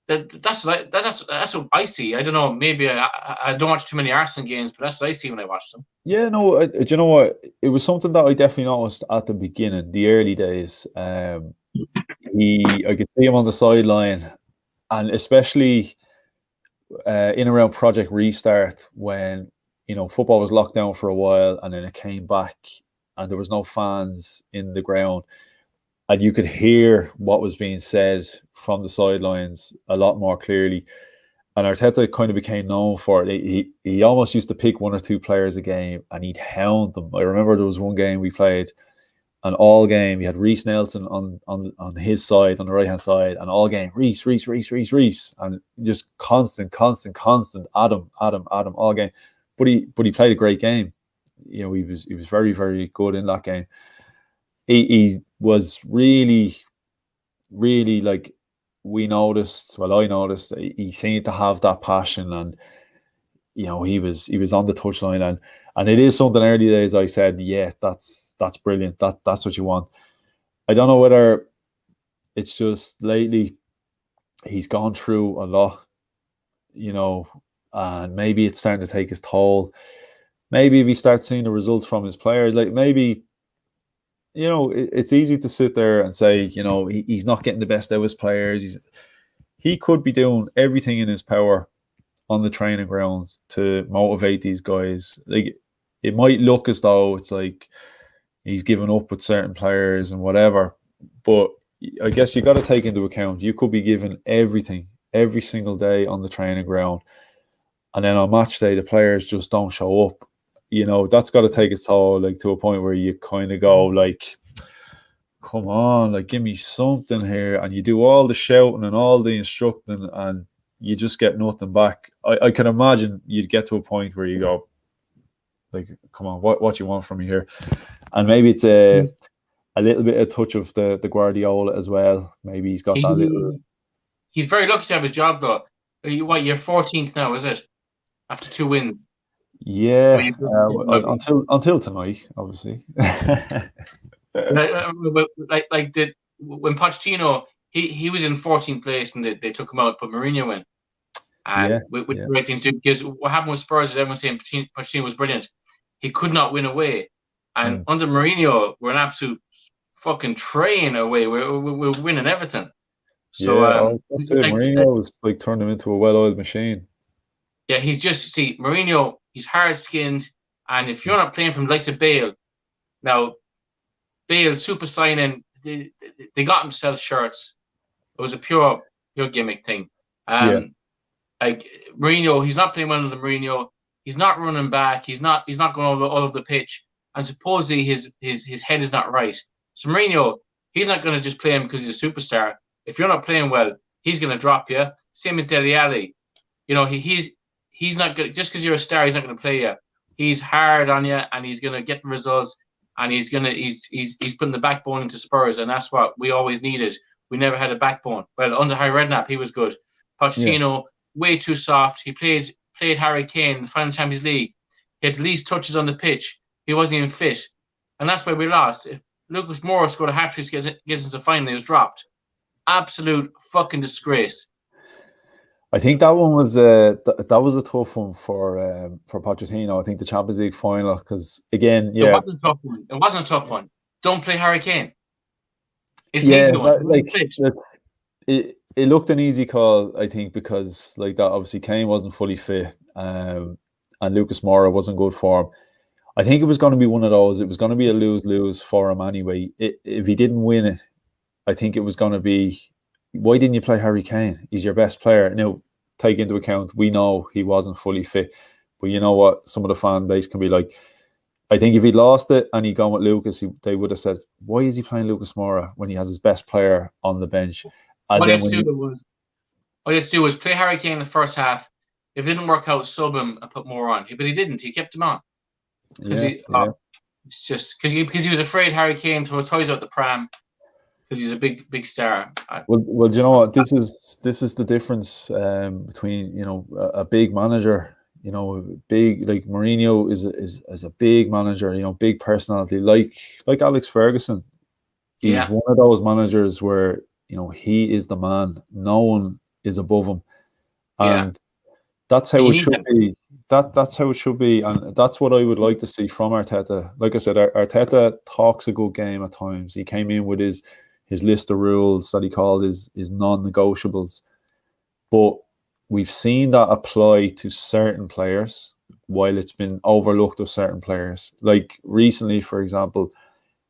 Speaker 2: That's what I see. I don't know. Maybe I don't watch too many Arsenal games, but that's what I see when I watch them.
Speaker 1: Yeah, no. Do you know what? It was something that I definitely noticed at the beginning, the early days. I could see him on the sideline, and especially in around Project Restart, when football was locked down for a while, and then it came back, and there was no fans in the ground, and you could hear what was being said from the sidelines a lot more clearly. And Arteta kind of became known for it. He almost used to pick 1 or 2 players a game and he'd hound them. I remember there was one game we played, and all game we had Reece Nelson on his side, on the right hand side, and all game Reece, and just constant Adam all game. But he played a great game. He was very, very good in that game. He was really, really, like, I noticed he seemed to have that passion, and he was on the touchline, and it is something early days I said, yeah, that's brilliant, that's what you want. I don't know whether it's just lately he's gone through a lot, and maybe it's starting to take his toll. Maybe if he starts seeing the results from his players, like, maybe, it's easy to sit there and say, he's not getting the best out of his players. He could be doing everything in his power on the training grounds to motivate these guys. Like, it might look as though it's like he's given up with certain players and whatever, but I guess you got to take into account you could be given everything every single day on the training ground, and then on match day the players just don't show up. That's got to take its toll, like, to a point where you kind of go, like, come on, like, give me something here. And you do all the shouting and all the instructing, and you just get nothing back. I can imagine you'd get to a point where you go, like, come on, what you want from me here? And maybe it's a little bit of touch of the Guardiola as well. Maybe he's got that little.
Speaker 2: He's very lucky to have his job, though. You're 14th now, is it? After 2 wins.
Speaker 1: Yeah, until tonight, obviously.
Speaker 2: When Pochettino, he was in 14th place and they took him out, put Mourinho in. And with great things, because what happened with Spurs is everyone saying Pochettino was brilliant. He could not win away. And under Mourinho, we're an absolute fucking train away. We're winning everything. So
Speaker 1: that's it. Mourinho was like turned him into a well-oiled machine.
Speaker 2: Yeah, he's just Mourinho. He's hard-skinned, and if you're not playing from the likes of Bale, now Bale super signing, they got him to sell shirts. It was a pure gimmick thing. Like Mourinho, he's not playing well under Mourinho. He's not running back. He's not going all over the pitch. And supposedly his head is not right. So Mourinho, he's not going to just play him because he's a superstar. If you're not playing well, he's going to drop you. Same as Dele Alli. You know, he's not good. Just because you're a star, he's not going to play you. He's hard on you, and he's going to get the results. And he's putting the backbone into Spurs, and that's what we always needed. We never had a backbone. Well, under Harry Redknapp, he was good. Pochettino, way too soft. He played Harry Kane in the final Champions League. He had the least touches on the pitch. He wasn't even fit, and that's why we lost. If Lucas Moura scored a hat-trick to get us into the final, he was dropped. Absolute fucking disgrace.
Speaker 1: I think that one was that was a tough one for Pochettino. I think the Champions League final, because again,
Speaker 2: it wasn't a tough one. It wasn't a tough one. Don't play Harry Kane. It's an easy one.
Speaker 1: It looked an easy call, I think, because like that obviously Kane wasn't fully fit, and Lucas Moura wasn't good form. I think it was going to be one of those. It was going to be a lose-lose for him anyway. If he didn't win it, I think it was going to be, why didn't you play Harry Kane? He's your best player. Now, take into account, we know he wasn't fully fit, but you know what? Some of the fan base can be like, I think if he'd lost it and he'd gone with Lucas, they would have said, why is he playing Lucas Moura when he has his best player on the bench? And
Speaker 2: all you have to do was play Harry Kane in the first half. If it didn't work out, sub him and put more on. But he didn't. He kept him on. It's just because he was afraid Harry Kane threw toys out the pram because he was a big star.
Speaker 1: Well, do you know what? This is the difference between, you know, a big manager, you know, big, like Mourinho is a big manager, you know, big personality, like Alex Ferguson. He's one of those managers where, you know, he is the man. No one is above him, and that's how it should be. That's how it should be, and that's what I would like to see from Arteta. Like I said, Arteta talks a good game at times. He came in with his list of rules that he called his non-negotiables, but we've seen that apply to certain players while it's been overlooked of certain players. Like recently, for example,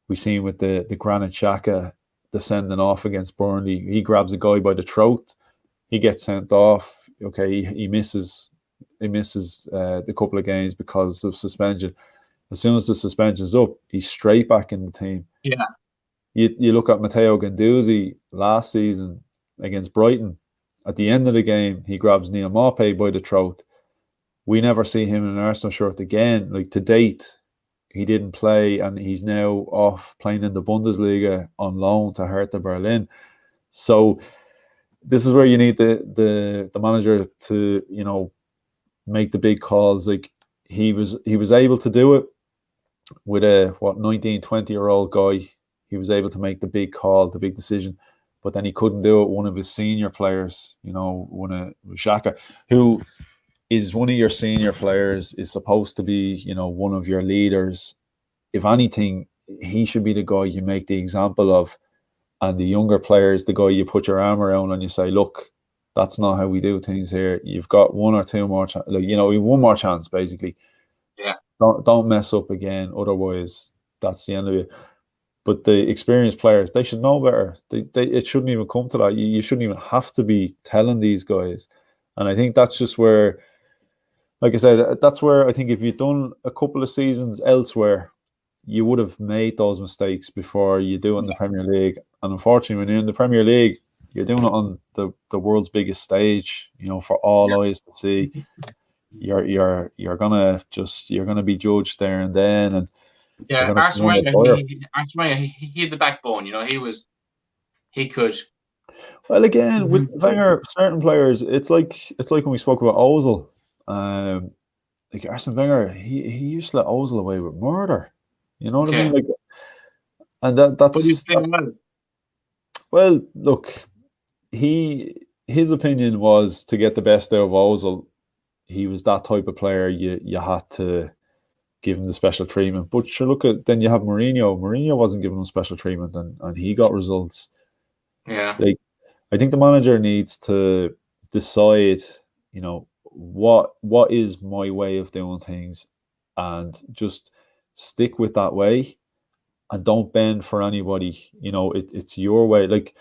Speaker 1: we've seen with the Granit Xhaka, the sending off against Burnley. He grabs a guy by the throat, he gets sent off. Okay, he misses the couple of games because of suspension. As soon as the suspension's up, he's straight back in the team.
Speaker 2: Yeah.
Speaker 1: You look at Matteo Guendouzi last season against Brighton. At the end of the game, he grabs Neil Maupay by the throat. We never see him in an Arsenal shirt again. Like, to date, he didn't play, and he's now off playing in the Bundesliga on loan to Hertha Berlin. So this is where you need the manager to, you know, make the big calls. Like he was able to do it with a 19, 20-year-old guy. He was able to make the big call, the big decision, but then he couldn't do it. One of his senior players, you know, Xhaka, who is one of your senior players, is supposed to be, you know, one of your leaders. If anything, he should be the guy you make the example of, and the younger players, the guy you put your arm around and you say, look, that's not how we do things here. You've got one or two more, one more chance, basically.
Speaker 2: Yeah.
Speaker 1: Don't mess up again. Otherwise, that's the end of it. But the experienced players, they should know better. It shouldn't even come to that. You shouldn't even have to be telling these guys. And I think that's just where, like I said, that's where I think if you'd done a couple of seasons elsewhere, you would have made those mistakes before you do it in the Premier League. And unfortunately, when you're in the Premier League, you're doing it on the world's biggest stage, you know, for all eyes to see. You're gonna be judged there and then. And
Speaker 2: Arsene Wenger, he had the backbone. You know, he could.
Speaker 1: Well, again, with Wenger, certain players, it's like when we spoke about Ozil. Like Arsene Wenger, he used to let Ozil away with murder. You know what I mean? Like, and that's. But he's playing well. Well, look, his opinion was to get the best out of Ozil. He was that type of player you had to give him the special treatment. But sure, look at then you have Mourinho. Mourinho wasn't given him special treatment, and he got results.
Speaker 2: Yeah.
Speaker 1: Like I think the manager needs to decide, what is my way of doing things, and just stick with that way, and don't bend for anybody. It's your way. Like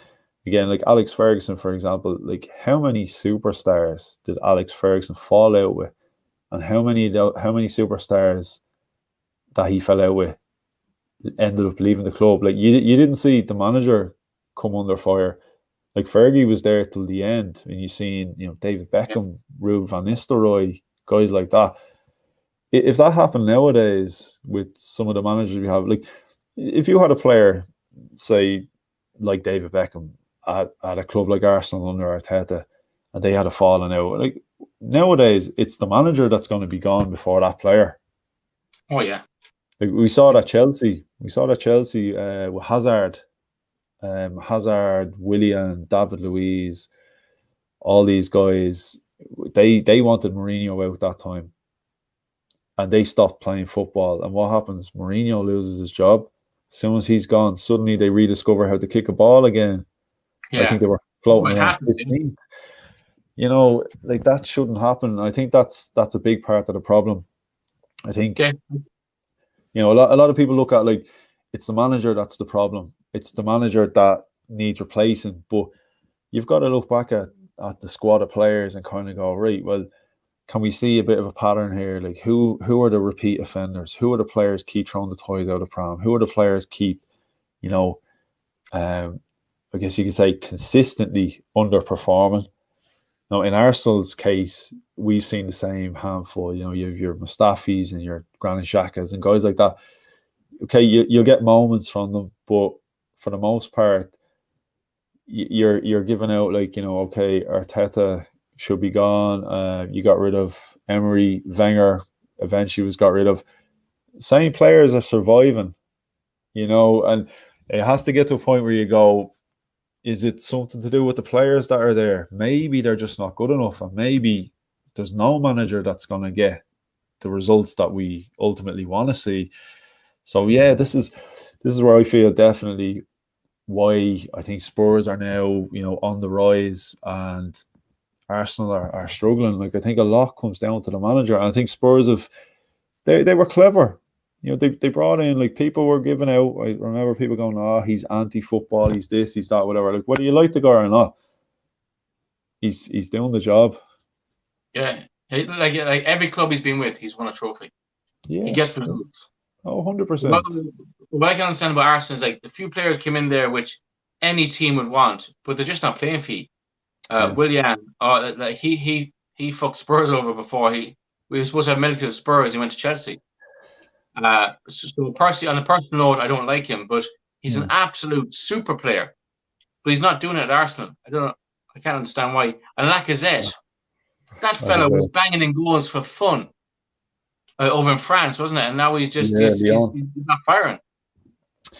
Speaker 1: again, like Alex Ferguson, for example. Like how many superstars did Alex Ferguson fall out with, and how many superstars that he fell out with ended up leaving the club? Like you didn't see the manager come under fire. Like Fergie was there till the end, and you seen David Beckham, Ruud van Nistelrooy, guys like that. If that happened nowadays with some of the managers we have, like if you had a player, say like David Beckham at a club like Arsenal under Arteta, and they had a falling out, like nowadays it's the manager that's going to be gone before that player.
Speaker 2: Oh yeah.
Speaker 1: Like we saw that Chelsea. With Hazard. Hazard, Willian, David Luiz, all these guys, they wanted Mourinho out that time, and they stopped playing football. And what happens? Mourinho loses his job. As soon as he's gone, suddenly they rediscover how to kick a ball again.
Speaker 2: Yeah.
Speaker 1: I think they were floating around 15th. Like that shouldn't happen. I think that's a big part of the problem. I think a lot of people look at like it's the manager that's the problem. It's the manager that needs replacing. But you've got to look back at the squad of players and kind of go, right, well, can we see a bit of a pattern here? Like who are the repeat offenders? Who are the players keep throwing the toys out of pram? Who are the players keep, I guess you could say consistently underperforming? Now, in Arsenal's case, we've seen the same handful. You have your Mustafis and your Granit Xhakas and guys like that. Okay, you'll get moments from them, but for the most part, you're giving out like okay, Arteta should be gone. You got rid of Emery, Wenger eventually was got rid of. Same players are surviving, and it has to get to a point where you go, is it something to do with the players that are there? Maybe they're just not good enough, and maybe there's no manager that's going to get the results that we ultimately want to see. So yeah, this is where I feel definitely why I think Spurs are now on the rise and Arsenal are struggling. Like I think a lot comes down to the manager, and I think Spurs they were clever. They brought in, like, people were giving out. I remember people going, "Oh, he's anti-football. He's this. He's that. Whatever." Like, whether you like the guy or not, he's doing the job.
Speaker 2: Yeah, like every club he's been with, he's won a trophy.
Speaker 1: Yeah,
Speaker 2: he gets results.
Speaker 1: 100%.
Speaker 2: What I can understand about Arsenal is like a few players came in there which any team would want, but they're just not playing for you. Willian, like he fucked Spurs over before we were supposed to have medical Spurs. He went to Chelsea. So personally, on a personal note, I don't like him, but he's an absolute super player. But he's not doing it at Arsenal. I can't understand why. And Lacazette, that fellow was banging in goals for fun over in France, wasn't it? And now he's just he's not firing.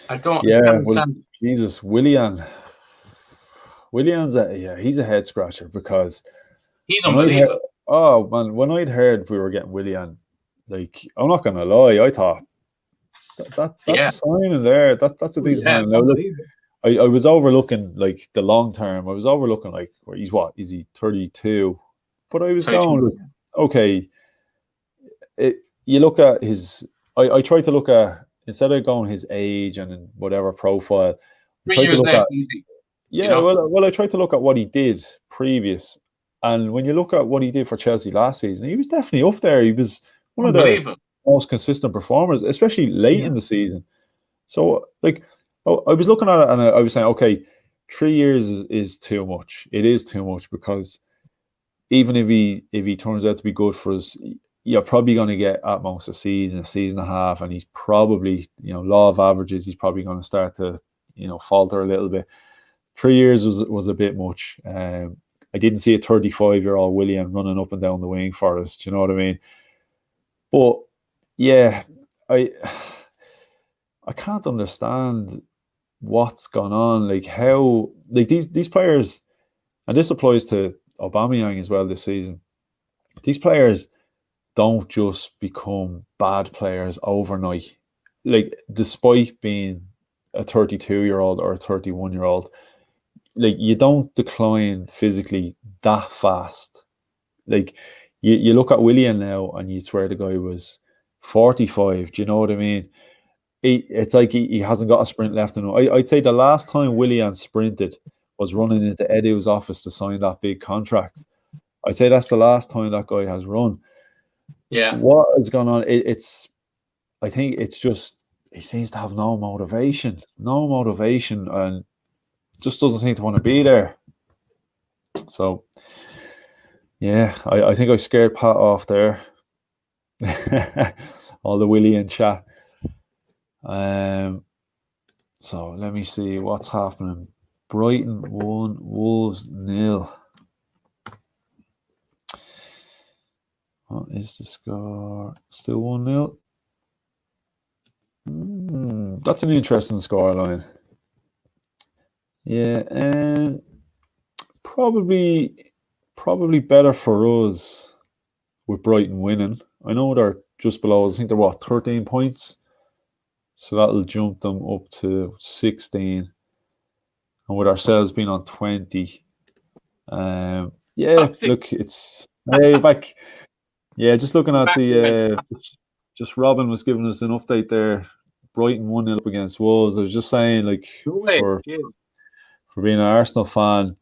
Speaker 2: I can't understand.
Speaker 1: Jesus, Willian's he's a head scratcher, because
Speaker 2: he's unbelievable.
Speaker 1: When I'd heard we were getting Willian, like, I'm not gonna lie, I thought that's a sign in there. That's a decent sign. Now, look, I was overlooking like the long term. I was overlooking like, where he's what? Is he 32? But I was going, okay. You look at his. I tried to look at, instead of going his age and whatever profile. I tried to look at. Well, I tried to look at what he did previous, and when you look at what he did for Chelsea last season, he was definitely up there. He was one of their most consistent performers, especially late in the season. So, like, I was looking at it and I was saying, okay, 3 years is too much. It is too much, because even if he turns out to be good for us, you're probably going to get at most a season and a half, and he's probably, law of averages, he's probably going to start to, falter a little bit. 3 years was a bit much. I didn't see a 35-year-old Willian running up and down the wing for us. Do you know what I mean? But yeah, I can't understand what's gone on. Like, how, like, these players, and this applies to Aubameyang as well this season. These players, don't just become bad players overnight. Like, despite being a 32-year-old or a 31-year-old, like, you don't decline physically that fast. Like, you look at Willian now and you swear the guy was 45. Do you know what I mean? It's like he hasn't got a sprint left in him. I'd say the last time Willian sprinted was running into Edu's office to sign that big contract. I'd say that's the last time that guy has run.
Speaker 2: Yeah.
Speaker 1: What has gone on? I think it's just he seems to have no motivation, and just doesn't seem to want to be there. So, yeah, I think I scared Pat off there. All the Willian chat. So let me see what's happening. Brighton 1, Wolves 0. What is the score? Still 1-0. That's an interesting scoreline. Yeah, and probably better for us with Brighton winning. I know they're just below us. I think they're 13 points. So that'll jump them up to 16. And with ourselves being on 20. Look, it's back. Yeah, just looking at the just Robin was giving us an update there. Brighton 1-0 up against Wolves. I was just saying, like, for being an Arsenal fan,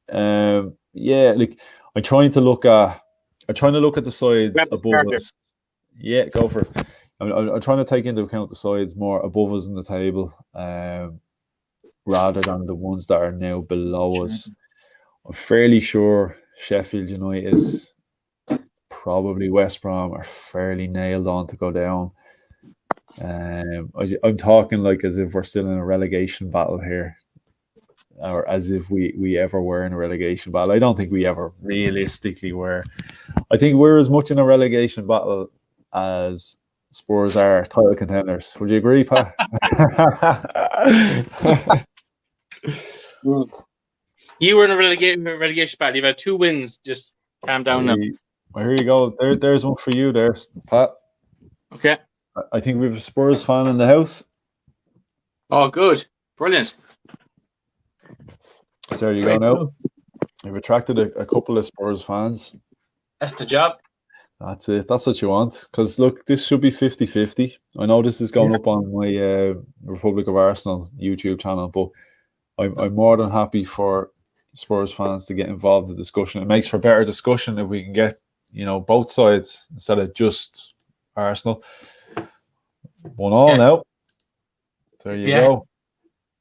Speaker 1: like, I'm trying to look at the sides above us. Yeah, go for it. I'm trying to take into account the sides more above us in the table, rather than the ones that are now below us. I'm fairly sure Sheffield United, probably West Brom, are fairly nailed on to go down. I'm talking like as if we're still in a relegation battle here, or as if we ever were in a relegation battle. I don't think we ever realistically were. I think we're as much in a relegation battle as Spurs are title contenders. Would you agree, Pat?
Speaker 2: You were in a relegation battle. You've had 2 wins. Just calm down now.
Speaker 1: Well, here you go. There's one for you there, Pat.
Speaker 2: Okay.
Speaker 1: I think we have a Spurs fan in the house.
Speaker 2: Oh, good. Brilliant.
Speaker 1: So there you go now. You've attracted a couple of Spurs fans.
Speaker 2: That's the job.
Speaker 1: That's it. That's what you want. Because, look, this should be 50-50. I know this is going up on my Republic of Arsenal YouTube channel, but I'm more than happy for Spurs fans to get involved in the discussion. It makes for better discussion if we can get, both sides instead of just Arsenal. 1-1 now. There you go.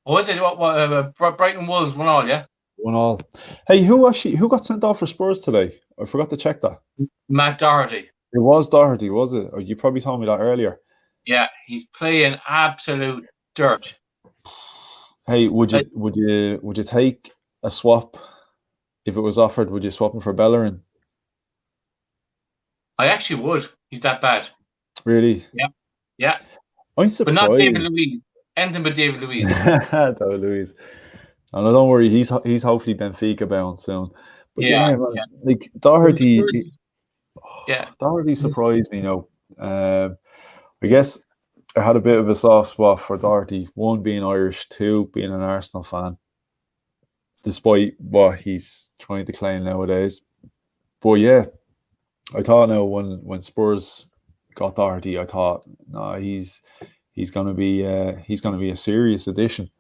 Speaker 2: What was it? What Brighton Wolves 1-1, yeah?
Speaker 1: 1-1. Hey, who got sent off for Spurs today? I forgot to check that.
Speaker 2: Matt Doherty.
Speaker 1: It was Doherty, was it? Or you probably told me that earlier.
Speaker 2: Yeah, he's playing absolute dirt.
Speaker 1: Hey, would you take a swap if it was offered? Would you swap him for Bellerin?
Speaker 2: I actually would. He's that bad.
Speaker 1: Really?
Speaker 2: Yeah.
Speaker 1: I'm surprised.
Speaker 2: But not David Luiz. Anything but David Luiz.
Speaker 1: David Luiz. And don't worry, he's hopefully Benfica bound soon. But man, like Doherty, Doherty surprised me. I guess I had a bit of a soft spot for Doherty. 1, being Irish, 2, being an Arsenal fan, despite what he's trying to claim nowadays. But yeah, I thought when Spurs got Doherty, I thought, no, he's gonna be a serious addition.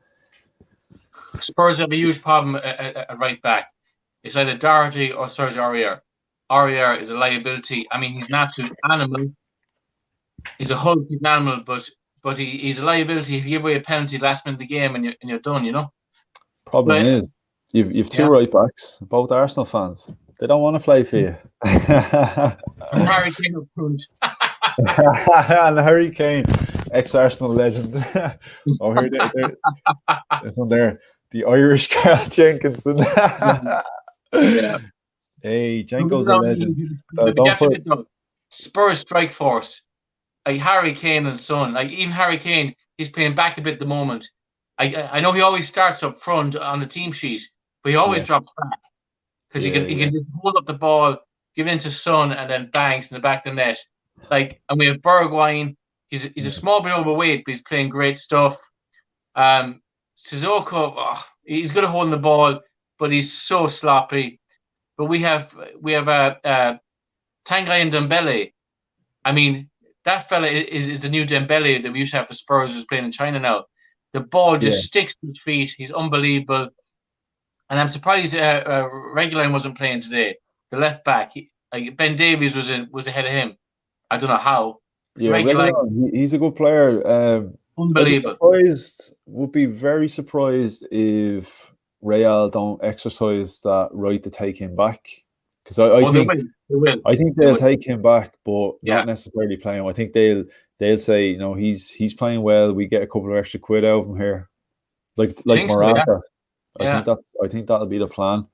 Speaker 2: Spurs have a huge problem at right back. It's either Doherty or Serge Aurier. Aurier is a liability. I mean, he's an absolute animal. He's a hulking animal, but he's a liability if you give away a penalty last minute of the game and you're done.
Speaker 1: Problem is, you've 2 right backs, both Arsenal fans. They don't want to play for you.
Speaker 2: And Harry Kane
Speaker 1: and Harry Kane, ex-Arsenal legend. Oh, here there's one there. The Irish Carl Jenkinson. Hey, Jenko's a legend.
Speaker 2: Spurs strike force. Like Harry Kane and son. Like even Harry Kane, he's playing back a bit at the moment. I know he always starts up front on the team sheet, but he always drops back because he can just hold up the ball give it into Son, and then bangs in the back of the net. Like, and we have Bergwijn. He's a small bit overweight, but he's playing great stuff. Sissoko, he's good at holding the ball, but he's so sloppy. But we have Tanguy and Dembele. I mean, that fella is the new Dembele that we used to have for Spurs, who's playing in China now. The ball just sticks to his feet. He's unbelievable. And I'm surprised Reguilon wasn't playing today. The left back, Ben Davies was ahead of him. I don't know how.
Speaker 1: Yeah, Reguilon, he's a good player.
Speaker 2: Unbelievable.
Speaker 1: Would be very surprised if Real don't exercise that right to take him back. Because I think they'll take him back, but not necessarily play him. I think they'll say, he's playing well. We get a couple of extra quid out of him here, like Morata. I think that'll be the plan.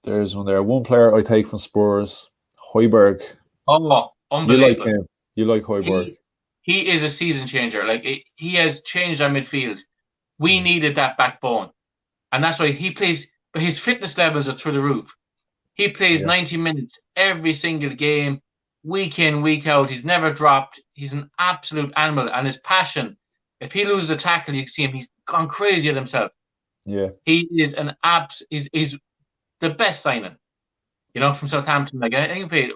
Speaker 1: There's one there. One player I take from Spurs, Højbjerg.
Speaker 2: Oh, unbelievable!
Speaker 1: You like Højbjerg?
Speaker 2: He is a season changer. Like, he has changed our midfield. We needed that backbone, and that's why he plays. But his fitness levels are through the roof. He plays 90 minutes every single game, week in, week out. He's never dropped. He's an absolute animal, and his passion. If he loses a tackle, you can see him. He's gone crazy at himself.
Speaker 1: Yeah,
Speaker 2: he is an He's the best signing. From Southampton. Like, I think we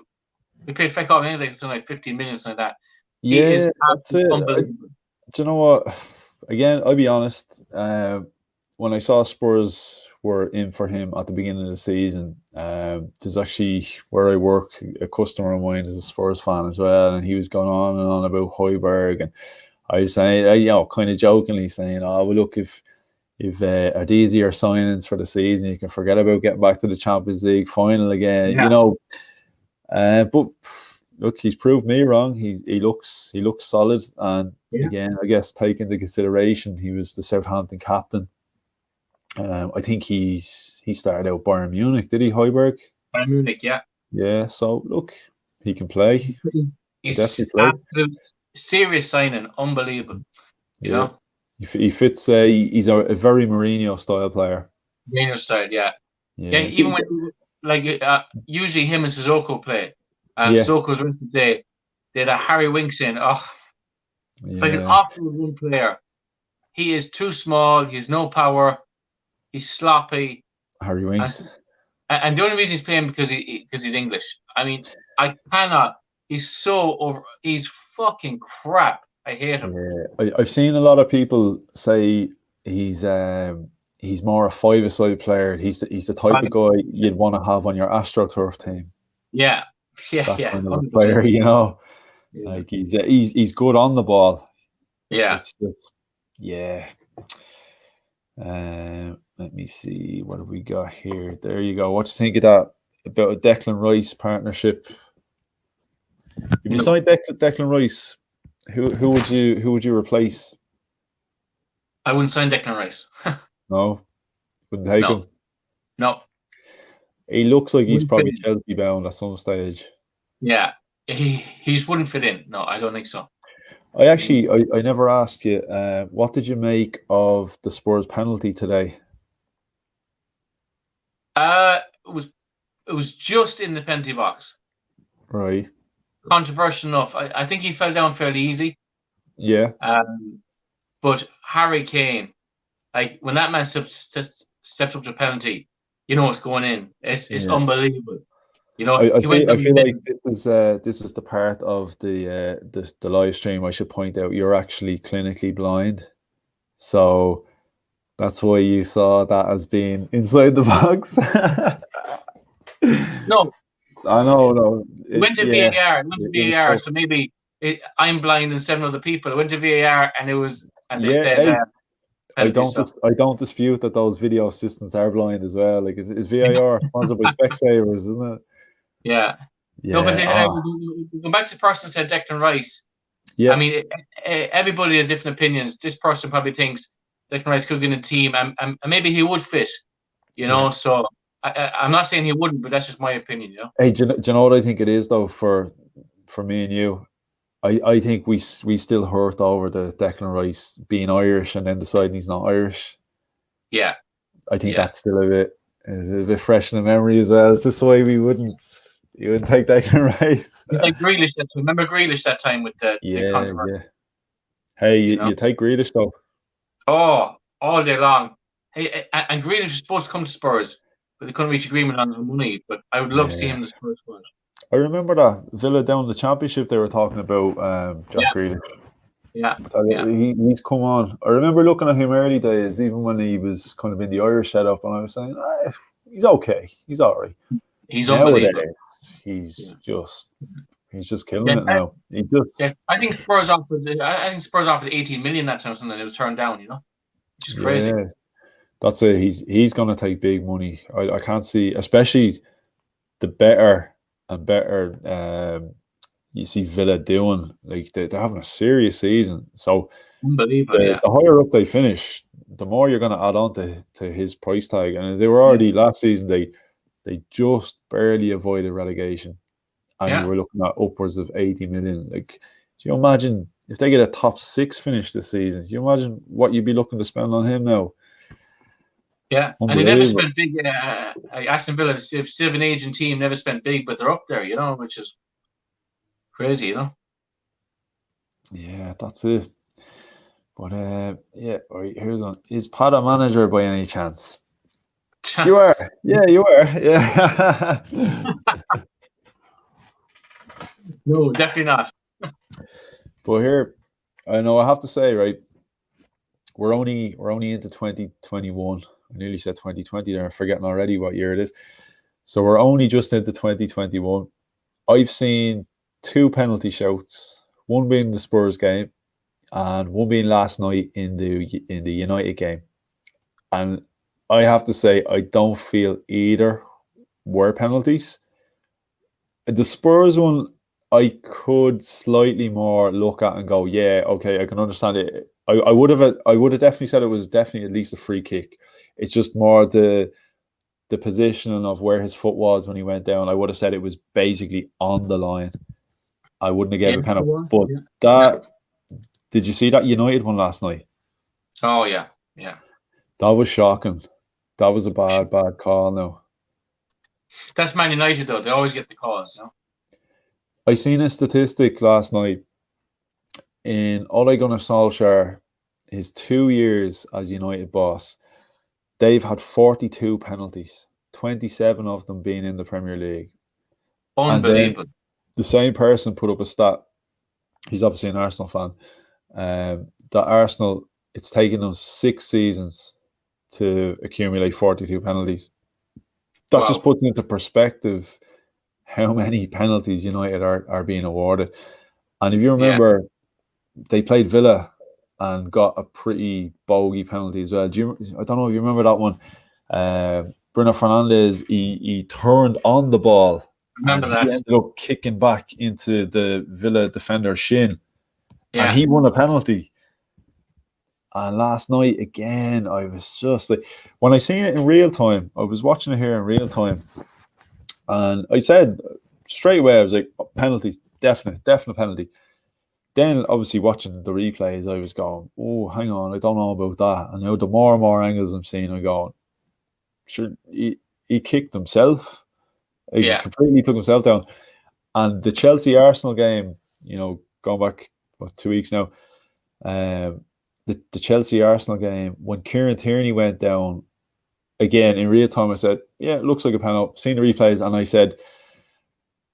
Speaker 2: paid Fekov. I think it's like 15 minutes like that.
Speaker 1: Yeah, he is unbelievable. Do you know what? Again, I'll be honest. When I saw Spurs were in for him at the beginning of the season, there's actually where I work, a customer of mine is a Spurs fan as well, and he was going on and on about Højbjerg, and I was saying, kind of jokingly saying, "Oh, well, look, if are these your signings for the season, you can forget about getting back to the Champions League final again." But look, he's proved me wrong. He looks solid, and again, I guess taking into consideration he was the Southampton captain. I think he started out Bayern Munich. Did he, Højbjerg?
Speaker 2: Bayern Munich, yeah.
Speaker 1: Yeah. So look, he can play.
Speaker 2: He's absolute serious signing, unbelievable. You know,
Speaker 1: he fits. He's a very Mourinho style player.
Speaker 2: Mourinho style, yeah. Even when usually him and Sissoko play. Sissoko's right today. They had a Harry Winks in. If I can offer one player, he is too small. He has no power. He's sloppy.
Speaker 1: Harry Winks.
Speaker 2: And the only reason he's playing because he's English. I mean, I cannot. He's so over. He's fucking crap. I hate him.
Speaker 1: Yeah. I've seen a lot of people say he's more a five-a-side player. He's the type of guy you'd want to have on your AstroTurf team.
Speaker 2: Yeah.
Speaker 1: That kind of a player, like he's good on the ball.
Speaker 2: Yeah.
Speaker 1: It's just let me see, what have we got here? There you go. What do you think of that about a Declan Rice partnership? If you signed Declan Rice, who would you replace?
Speaker 2: I wouldn't sign Declan Rice.
Speaker 1: No, wouldn't take him.
Speaker 2: No.
Speaker 1: He looks like he's probably Chelsea bound at some stage.
Speaker 2: Yeah, he just wouldn't fit in. No, I don't think so.
Speaker 1: I never asked you. What did you make of the Spurs penalty today?
Speaker 2: It was just in the penalty box.
Speaker 1: Right.
Speaker 2: Controversial enough. I think he fell down fairly easy.
Speaker 1: Yeah.
Speaker 2: But Harry Kane, like when that man steps up to penalty, you know what's going in. It's unbelievable.
Speaker 1: I feel like this is the part of the live stream I should point out. You're actually clinically blind, so that's why you saw that as being inside the box.
Speaker 2: No,
Speaker 1: I know. No,
Speaker 2: went to VAR. So maybe I'm blind and 7 other people. I went to VAR and it was. And they said,
Speaker 1: I don't dispute that those video assistants are blind as well. Like, is VAR sponsored by Specsavers, isn't it?
Speaker 2: Yeah. No, but going back to the person who said Declan Rice.
Speaker 1: Yeah.
Speaker 2: I mean, everybody has different opinions. This person probably thinks Declan Rice could get in a team, and maybe he would fit. So I'm not saying he wouldn't, but that's just my opinion.
Speaker 1: Hey, do you know what I think it is though for me and you? I think we still hurt over the Declan Rice being Irish and then deciding he's not Irish.
Speaker 2: Yeah.
Speaker 1: I think that's still a bit. It's a bit fresh in the memory as well. It's just the way you wouldn't take that right.
Speaker 2: It's like Grealish. Remember Grealish that time with the controversy?
Speaker 1: Yeah. Hey, you take Grealish though.
Speaker 2: Oh, all day long. Hey, and Grealish was supposed to come to Spurs, but they couldn't reach agreement on the money. But I would love to see him in the Spurs squad.
Speaker 1: I remember that Villa down the Championship they were talking about Jack Grealish.
Speaker 2: Yeah.
Speaker 1: He's come on. I remember looking at him early days, even when he was kind of in the Irish setup, and I was saying, he's okay. He's all right.
Speaker 2: He's unbelievable.
Speaker 1: He's just killing it now.
Speaker 2: I think Spurs offered 18 million that time, something that it was turned down. Which is crazy.
Speaker 1: Yeah, that's it. He's going to take big money. I can't see, especially the better and better. You see Villa doing, like they're having a serious season. So
Speaker 2: unbelievable.
Speaker 1: The higher up they finish, the more you're going to add on to his price tag. And they were already last season. They just barely avoided relegation, and you were looking at upwards of 80 million. Like, do you imagine if they get a top 6 finish this season? Do you imagine what you'd be looking to spend on him now?
Speaker 2: Yeah, and they never spent big. Aston Villa, still an aging team, never spent big, but they're up there, which is crazy,
Speaker 1: Yeah, that's it. But yeah, all right, here's one. Is Pat a manager by any chance? You are. Yeah, you are. Yeah.
Speaker 2: No, definitely not.
Speaker 1: But here, I know I have to say, right, we're only into 2021. I nearly said 2020 there. I'm forgetting already what year it is. So we're only just into 2021. I've seen 2 penalty shouts, one being the Spurs game and one being last night in the United game. And I have to say, I don't feel either were penalties. The Spurs one, I could slightly more look at and go, yeah, okay, I can understand it. I would have definitely said it was definitely at least a free kick. It's just more the positioning of where his foot was when he went down. I would have said it was basically on the line. I wouldn't have gave a penalty. But did you see that United one last night?
Speaker 2: Oh yeah.
Speaker 1: That was shocking. That was a bad call now.
Speaker 2: That's Man United though. They always get the calls,
Speaker 1: I seen a statistic last night in Ole Gunnar Solskjaer, his 2 years as United boss, they've had 42 penalties, 27 of them being in the Premier League.
Speaker 2: Unbelievable.
Speaker 1: And the same person put up a stat, he's obviously an Arsenal fan, that Arsenal, it's taken them 6 seasons to accumulate 42 penalties. That just puts into perspective how many penalties United are being awarded. And if you remember, they played Villa and got a pretty bogey penalty as well. I don't know if you remember that one. Bruno Fernandes, he turned on the ball.
Speaker 2: Remember that.
Speaker 1: He ended up kicking back into the Villa defender's shin. Yeah. And he won a penalty. And last night, again, I was just like, when I seen it in real time, I was watching it here in real time. And I said straight away, I was like, penalty, definite penalty. Then, obviously, watching the replays, I was going, oh, hang on, I don't know about that. And now the more and more angles I'm seeing, I'm going, sure, he kicked himself. He completely took himself down. And the Chelsea-Arsenal game, going back, 2 weeks now, the Chelsea-Arsenal game, when Kieran Tierney went down, again, in real time, I said, yeah, it looks like a penalty. Seen the replays, and I said,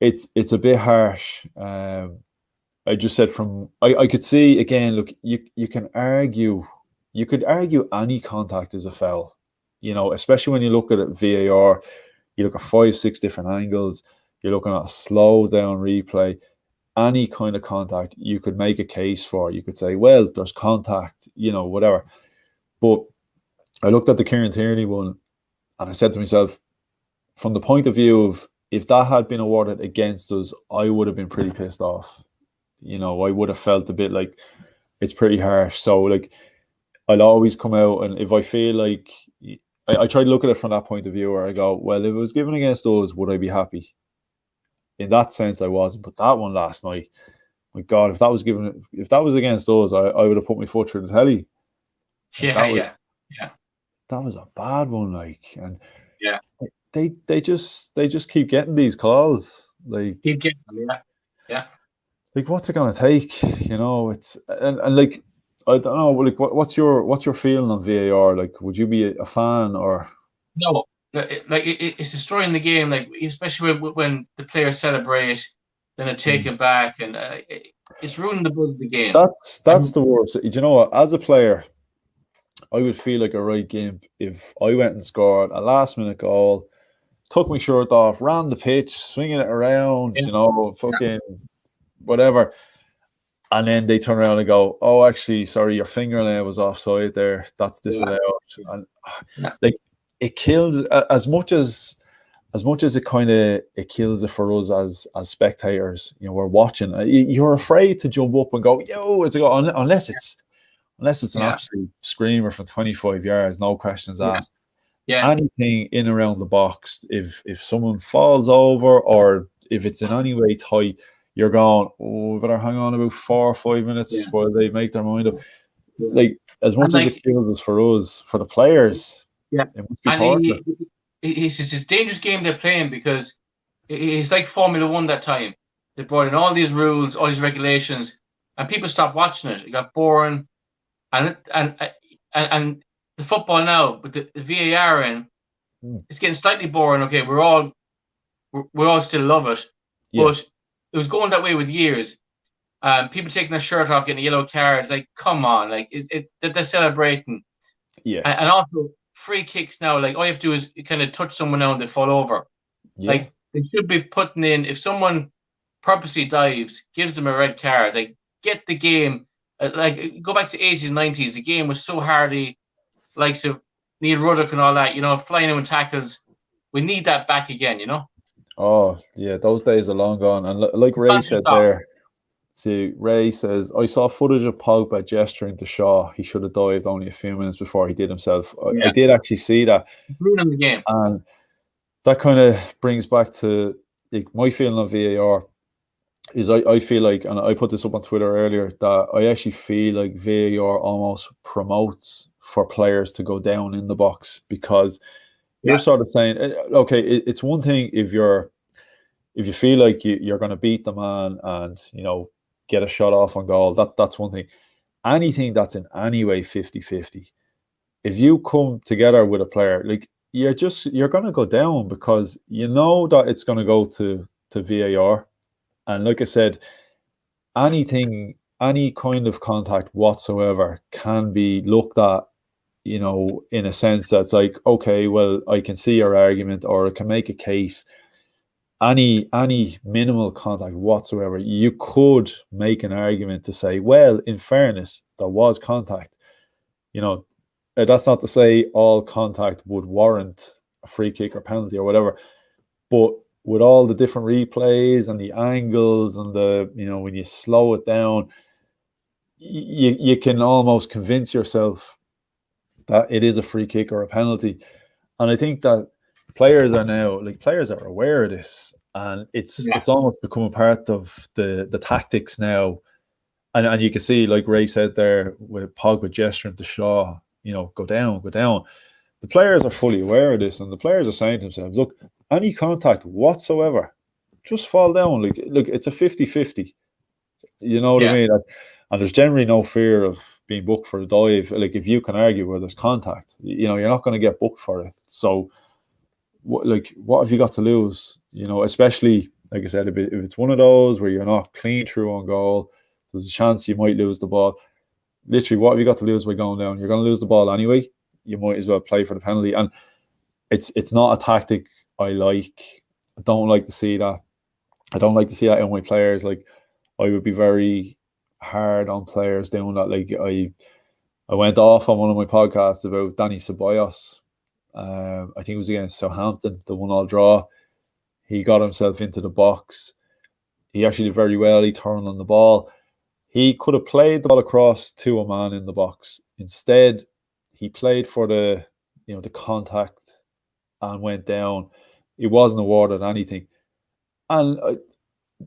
Speaker 1: it's a bit harsh. I just said I could see, again, look, you can argue, any contact is a foul, especially when you look at it VAR, you look at 5-6 different angles, you're looking at a slow down replay, any kind of contact you could make a case for. You could say, well, there's contact, whatever. But I looked at the Kieran Tierney one and I said to myself, from the point of view of if that had been awarded against us, I would have been pretty pissed off. I would have felt a bit like it's pretty harsh. So, like, I'll always come out, and if I feel like I try to look at it from that point of view where I go, well, if it was given against us, would I be happy? In that sense, I wasn't. But that one last night, my God, if that was against us, I would have put my foot through the telly.
Speaker 2: That
Speaker 1: was a bad one, like, and
Speaker 2: Yeah.
Speaker 1: They just keep getting these calls. Like,
Speaker 2: Keep getting them, yeah.
Speaker 1: like what's it gonna take? It's and like I don't know. Like, what's your feeling on VAR? Like, would you be a fan or?
Speaker 2: No, it's destroying the game. Like especially when the players celebrate, then they take it back, and it's ruining the buzz of the game.
Speaker 1: That's the worst. Do you know what? As a player, I would feel like a right gimp if I went and scored a last minute goal, took my shirt off, ran the pitch, swinging it around, fucking whatever. And then they turn around and go, "Oh, actually, sorry, your fingernail was offside there. That's disallowed." And like, it kills as much as it kills it for us as spectators. We're watching. You're afraid to jump up and go, "Yo, it's a goal," unless it's an absolute screamer from 25 yards, no questions asked.
Speaker 2: Yeah.
Speaker 1: Anything in around the box, if someone falls over or if it's in any way tight, you're going, "Oh, we better hang on about 4 or 5 minutes while they make their mind up." Like, as much as it kills us, for the players, it must be torture.
Speaker 2: It's a dangerous game they're playing because it's like Formula One that time. They brought in all these rules, all these regulations, and people stopped watching it. It got boring, and the football now with the VAR in, it's getting slightly boring. Okay, we all still love it, but it was going that way with years. People taking their shirt off, getting a yellow card. It's like, come on, like it's they're celebrating. And also free kicks now, like all you have to do is kind of touch someone now and they fall over. Like, they should be putting in, if someone purposely dives, gives them a red card, like, get the game. Like, go back to the 80s and 90s, the game was so hardy, likes of Neil Ruddock and all that, flying in with tackles. We need that back again,
Speaker 1: Oh, yeah, those days are long gone. And like Ray said there, see, Ray says, "I saw footage of Pogba gesturing to Shaw. He should have dived only a few minutes before he did himself." I did actually see that.
Speaker 2: Ruining the game.
Speaker 1: And that kind of brings back to, like, my feeling of VAR is I feel like, and I put this up on Twitter earlier, that I actually feel like VAR almost promotes for players to go down in the box, because you're sort of saying, okay, it's one thing if you feel like you're going to beat the man and get a shot off on goal, that's one thing. Anything that's in any way 50-50, if you come together with a player, like, you're going to go down, because that it's going to go to VAR. And like I said, any kind of contact whatsoever can be looked at, in a sense that's like, okay, well, I can see your argument, or I can make a case. Any minimal contact whatsoever, you could make an argument to say, well, in fairness, there was contact. That's not to say all contact would warrant a free kick or penalty or whatever, but with all the different replays and the angles and when you slow it down, you can almost convince yourself that it is a free kick or a penalty. And I think that players are aware of this, and it's almost become a part of the tactics now. And you can see, like Ray said there, with Pogba gesturing to Shaw, go down. The players are fully aware of this, and the players are saying to themselves, look, any contact whatsoever, just fall down. Look, it's a 50-50. You know what I mean? And there's generally no fear of being booked for a dive. Like, if you can argue where there's contact, you're not going to get booked for it. So, what have you got to lose? Especially, like I said, if it's one of those where you're not clean through on goal, there's a chance you might lose the ball. Literally, what have you got to lose by going down? You're going to lose the ball anyway. You might as well play for the penalty. And it's not a tactic I like. I don't like to see that. I don't like to see that in my players. Like, I would be very hard on players doing that. Like, I went off on one of my podcasts about Danny Ceballos. I think it was against Southampton, the 1-1 draw. He got himself into the box. He actually did very well. He turned on the ball. He could have played the ball across to a man in the box. Instead, he played for the contact and went down. He wasn't awarded anything. And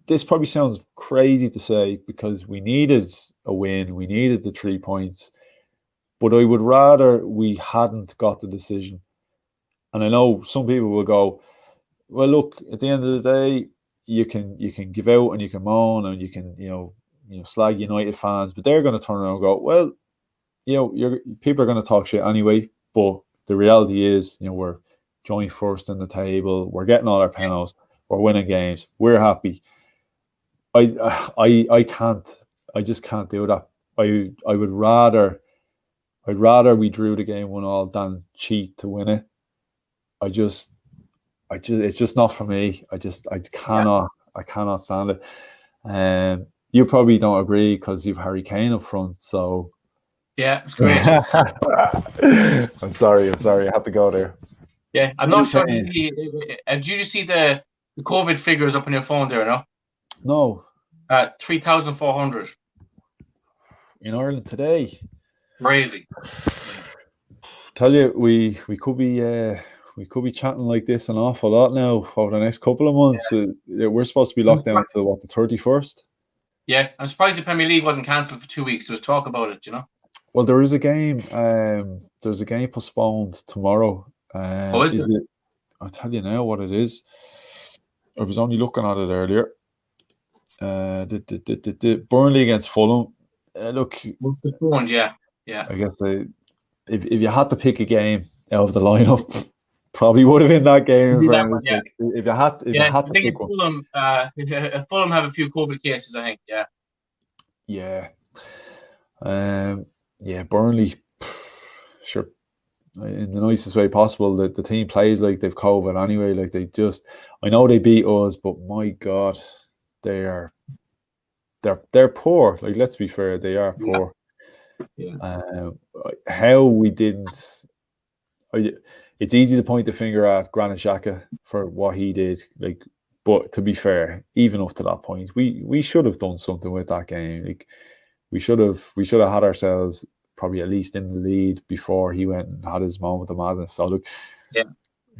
Speaker 1: this probably sounds crazy to say, because we needed a win. We needed the 3 points. But I would rather we hadn't got the decision. And I know some people will go, well, look, at the end of the day, you can give out and you can moan and you can slag United fans, but they're going to turn around and go, well, people are going to talk shit anyway. But the reality is, we're joint first in the table. We're getting all our penalties. We're winning games. We're happy. I can't. I just can't do that. I would rather. I'd rather we drew the game 1-1 than cheat to win it. It's just not for me. I cannot. I cannot stand it. You probably don't agree because you've Harry Kane up front. So
Speaker 2: yeah, it's great.
Speaker 1: I'm sorry. I have to go there.
Speaker 2: Yeah, I'm not sure. Did you see the COVID figures up on your phone there? No.
Speaker 1: No.
Speaker 2: 3,400
Speaker 1: in Ireland today.
Speaker 2: Crazy.
Speaker 1: Tell you, we could be chatting like this an awful lot now over the next couple of months. We're supposed to be locked down to the 31st.
Speaker 2: Yeah, I'm surprised the Premier League wasn't cancelled for 2 weeks. There was talk about it,
Speaker 1: Well, there is a game. There's a game postponed tomorrow.
Speaker 2: Is
Speaker 1: it? I'll tell you now what it is. I was only looking at it earlier. Burnley against Fulham. Look,
Speaker 2: yeah.
Speaker 1: I guess if you had to pick a game out of the lineup, probably would have been that game. If you had to pick one.
Speaker 2: Fulham have a few COVID cases, I think. Yeah.
Speaker 1: Yeah. Burnley, sure, in the nicest way possible. The team plays like they've COVID anyway. Like I know they beat us, but my God, they're poor. Like, let's be fair, they are poor.
Speaker 2: Yeah.
Speaker 1: How we didn't. It's easy to point the finger at Granit Xhaka for what he did. Like, but to be fair, even up to that point, we should have done something with that game. Like, we should have had ourselves probably at least in the lead before he went and had his moment of madness. So look,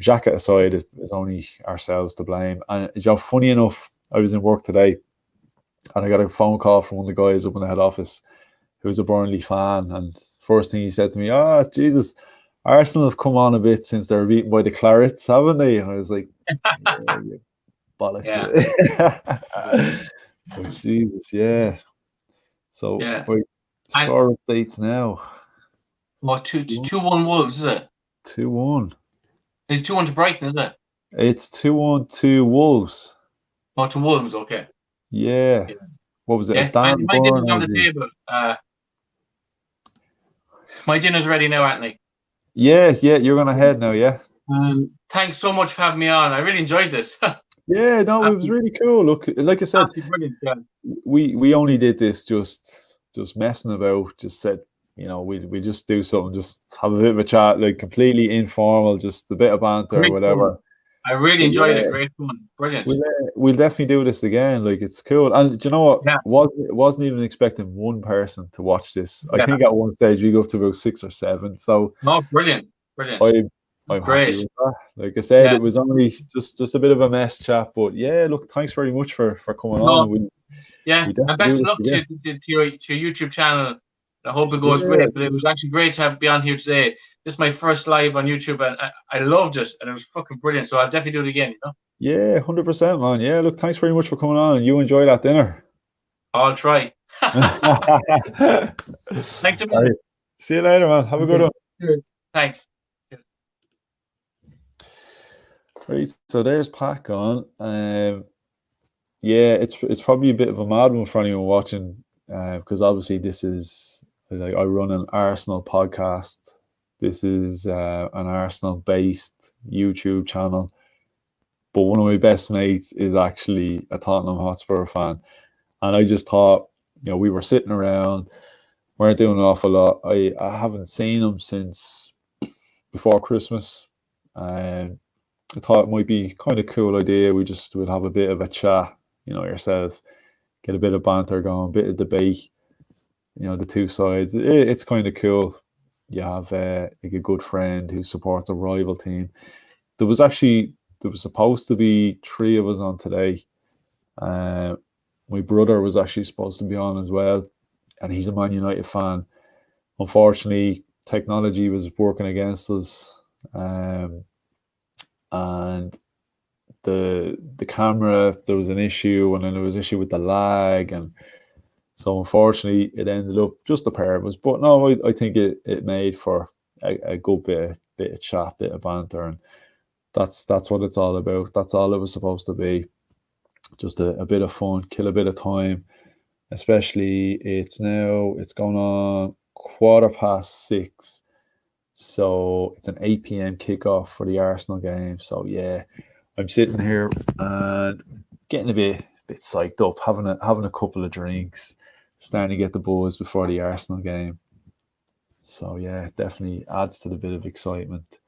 Speaker 1: Xhaka aside, it's only ourselves to blame. And funny enough, I was in work today, and I got a phone call from one of the guys up in the head office who was a Burnley fan, and first thing he said to me, Jesus, Arsenal have come on a bit since they were beaten by the Clarets, haven't they? And I was like, bollocks.
Speaker 2: Yeah.
Speaker 1: Oh, Jesus, yeah. So, score updates now.
Speaker 2: What, 2-1 Wolves, is it?
Speaker 1: 2-1.
Speaker 2: It's 2-1 to Brighton, is it?
Speaker 1: It's 2-1 to Wolves.
Speaker 2: Oh, to Wolves, okay.
Speaker 1: Yeah. What was it?
Speaker 2: Yeah. My dinner's on the table. My dinner's ready now, Anthony.
Speaker 1: Yeah, you're going to head now, yeah?
Speaker 2: Thanks so much for having me on. I really enjoyed this.
Speaker 1: Yeah, no, it was really cool. Look, like I said, we only did this just messing about, just said, we just do something, just have a bit of a chat, like completely informal, just a bit of banter or whatever.
Speaker 2: Fun. I really enjoyed it. Great fun. Brilliant.
Speaker 1: We'll definitely do this again. Like, it's cool. And do you know what? Yeah. Wasn't even expecting one person to watch this. Yeah. I think at one stage we go up to about 6 or 7. So
Speaker 2: brilliant.
Speaker 1: I'm happy with that. Like I said, it was only just a bit of a mess chat. But yeah, look, thanks very much for coming on.
Speaker 2: And best of luck to your YouTube channel. I hope it goes great. But it was actually great to be on here today. This is my first live on YouTube, and I loved it, and it was fucking brilliant. So I'll definitely do it again.
Speaker 1: Yeah, 100%, man. Yeah, look, thanks very much for coming on, and you enjoy that dinner.
Speaker 2: I'll try. Thanks a lot.
Speaker 1: See you later, man. Have a good one.
Speaker 2: Thanks.
Speaker 1: Right, so there's Pat on. Yeah, it's probably a bit of a mad one for anyone watching, because obviously this is, like, I run an Arsenal podcast. This is an Arsenal-based YouTube channel, but one of my best mates is actually a Tottenham Hotspur fan, and I just thought, we were sitting around, weren't doing an awful lot. I haven't seen him since before Christmas, and I thought it might be kind of cool idea. We'd have a bit of a chat, yourself, get a bit of banter going, a bit of debate, the two sides. It's kind of cool. You have like a good friend who supports a rival team. There was supposed to be 3 of us on today. My brother was actually supposed to be on as well, and he's a Man United fan. Unfortunately, technology was working against us. the camera, there was an issue, and then there was an issue with the lag, and so unfortunately it ended up just the pair of us. But no, I think it made for a good bit of chat, bit of banter, and that's what it's all about. That's all it was supposed to be. Just a bit of fun, kill a bit of time. Especially it's going on 6:15. So it's an 8 p.m. kickoff for the Arsenal game. So yeah, I'm sitting here and getting a bit psyched up, having a couple of drinks, starting to get the buzz before the Arsenal game. So yeah, definitely adds to the bit of excitement.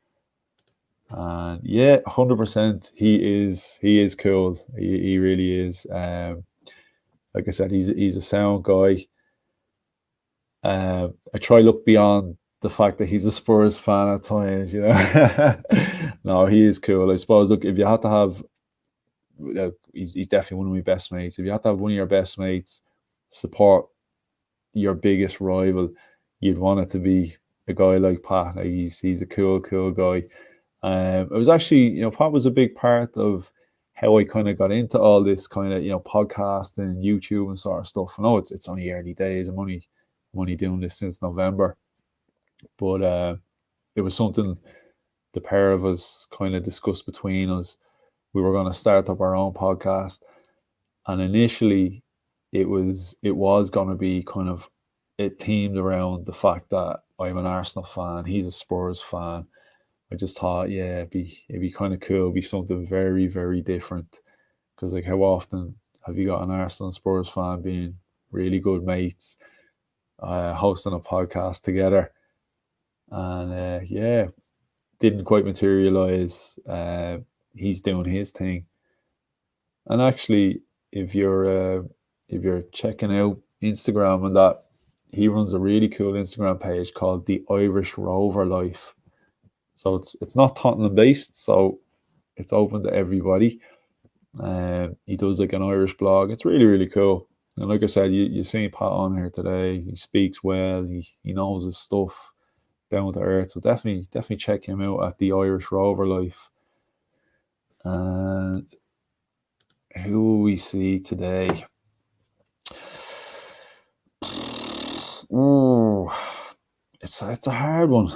Speaker 1: And yeah, 100%. He is cool. He really is. Like I said, he's a sound guy. I try look beyond the fact that he's a Spurs fan at times, you know. No, he is cool. I suppose. Look, if you had to have, he's definitely one of my best mates. If you had to have one of your best mates support your biggest rival, you'd want it to be a guy like Pat. Like he's a cool guy. It was actually, Pat was a big part of how I kind of got into all this kind of, podcasting, YouTube and sort of stuff. I know it's only early days. I'm only doing this since November, but it was something the pair of us kind of discussed between us. We were going to start up our own podcast, and initially it was going to be kind of it themed around the fact that I'm an Arsenal fan, he's a Spurs fan. I just thought, yeah, it'd be kind of cool, it'd be something very, very different. Because like, how often have you got an Arsenal and Spurs fan being really good mates, hosting a podcast together? And yeah, didn't quite materialize. He's doing his thing, and actually, if you're checking out Instagram and that, he runs a really cool Instagram page called the Irish Rover Life. So it's not Tottenham based, so it's open to everybody. He does like an Irish blog. It's really, really cool. And like I said, you seen Pat on here today. He speaks well. He knows his stuff, down to earth. So definitely check him out at the Irish Rover Life. And who will we see today? Ooh, it's a hard one.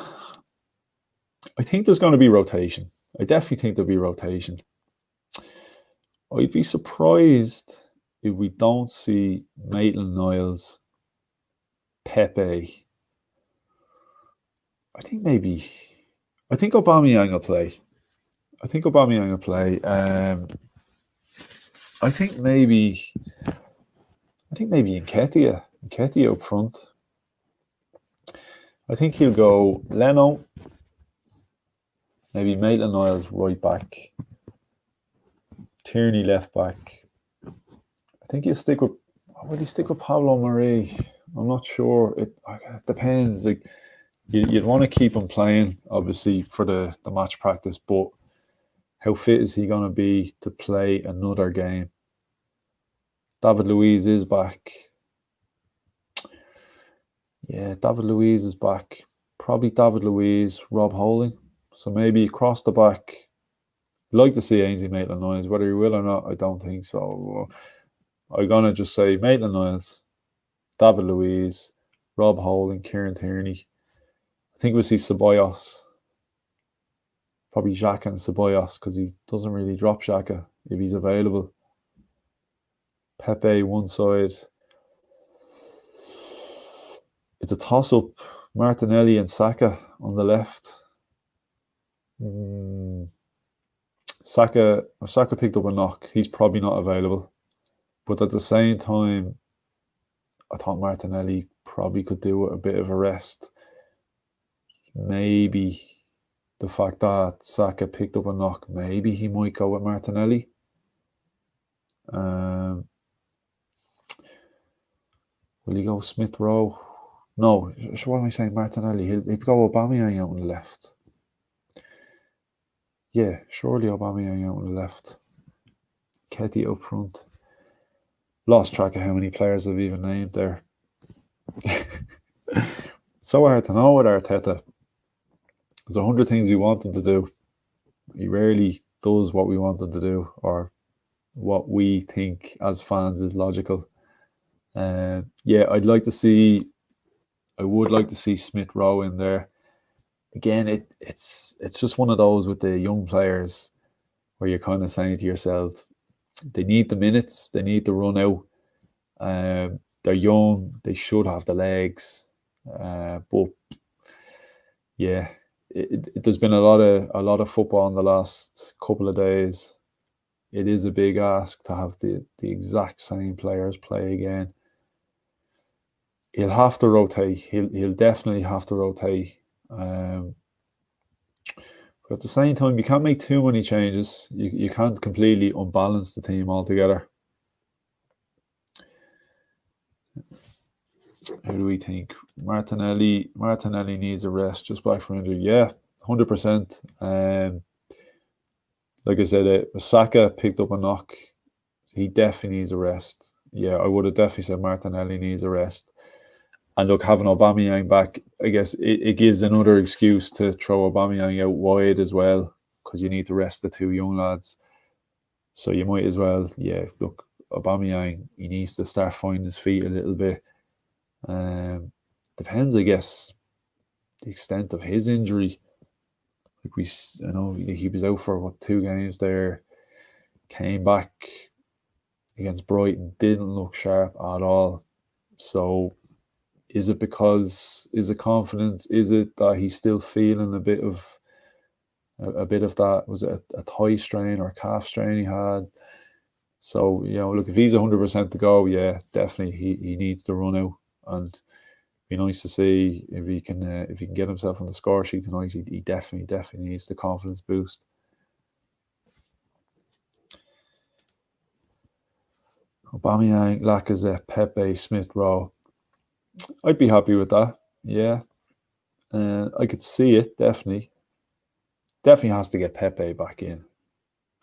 Speaker 1: I think there's going to be rotation. I definitely think there'll be rotation. I'd be surprised if we don't see Maitland-Niles, Pepe. I think Aubameyang will play. I think maybe Nketiah up front. I think he'll go Leno, maybe Maitland-Niles right back, Tierney left back. I think he'll stick with. Will he stick with Pablo Mari? I'm not sure. It depends. Like you'd want to keep him playing, obviously, for the match practice, but how fit is he going to be to play another game? David Luiz is back. Yeah, David Luiz is back. Probably David Luiz, Rob Holding. So maybe across the back. I'd like to see Ainsley Maitland-Niles. Whether he will or not, I don't think so. I'm going to just say Maitland-Niles, David Luiz, Rob Holding, Kieran Tierney. I think we'll see Ceballos. Probably Xhaka and Ceballos, because he doesn't really drop Xhaka if he's available. Pepe one side. It's a toss-up. Martinelli and Saka on the left. Saka picked up a knock. He's probably not available. But at the same time, I thought Martinelli probably could do a bit of a rest. Maybe the fact that Saka picked up a knock, maybe he might go with Martinelli. Will he go Smith Rowe? No, what am I saying? Martinelli. He'll go Aubameyang out on the left. Yeah, surely Aubameyang out on the left. Ketty up front. Lost track of how many players I've even named there. It's so hard to know with Arteta. There's 100 things we want him to do. He rarely does what we want them to do, or what we think as fans is logical. Yeah, I would like to see Smith Rowe in there. Again, it's just one of those with the young players where you're kind of saying to yourself, they need the minutes, they need the run out. They're young, they should have the legs, but yeah, there's been a lot of football in the last couple of days. It is a big ask to have the exact same players play again. He'll have to rotate. He'll definitely have to rotate. But at the same time, you can't make too many changes. You can't completely unbalance the team altogether. Who do we think? Martinelli needs a rest, just back from injury. Yeah, 100%. Like I said, Saka picked up a knock. He definitely needs a rest. Yeah, I would have definitely said Martinelli needs a rest. And look, having Aubameyang back, I guess it gives another excuse to throw Aubameyang out wide as well, because you need to rest the two young lads. So you might as well, yeah, look, Aubameyang, he needs to start finding his feet a little bit. Depends, I guess, the extent of his injury. Like he was out for 2 games there, came back against Brighton, didn't look sharp at all. So is it confidence? Is it that he's still feeling a bit of that? Was it a thigh strain or a calf strain he had? So, look, if he's 100% to go, yeah, definitely he needs to run out, and be nice to see if he can get himself on the score sheet tonight. He definitely needs the confidence boost. Aubameyang, Lacazette, Pepe, Smith Rowe. I'd be happy with that. Yeah, I could see it. Definitely has to get Pepe back in.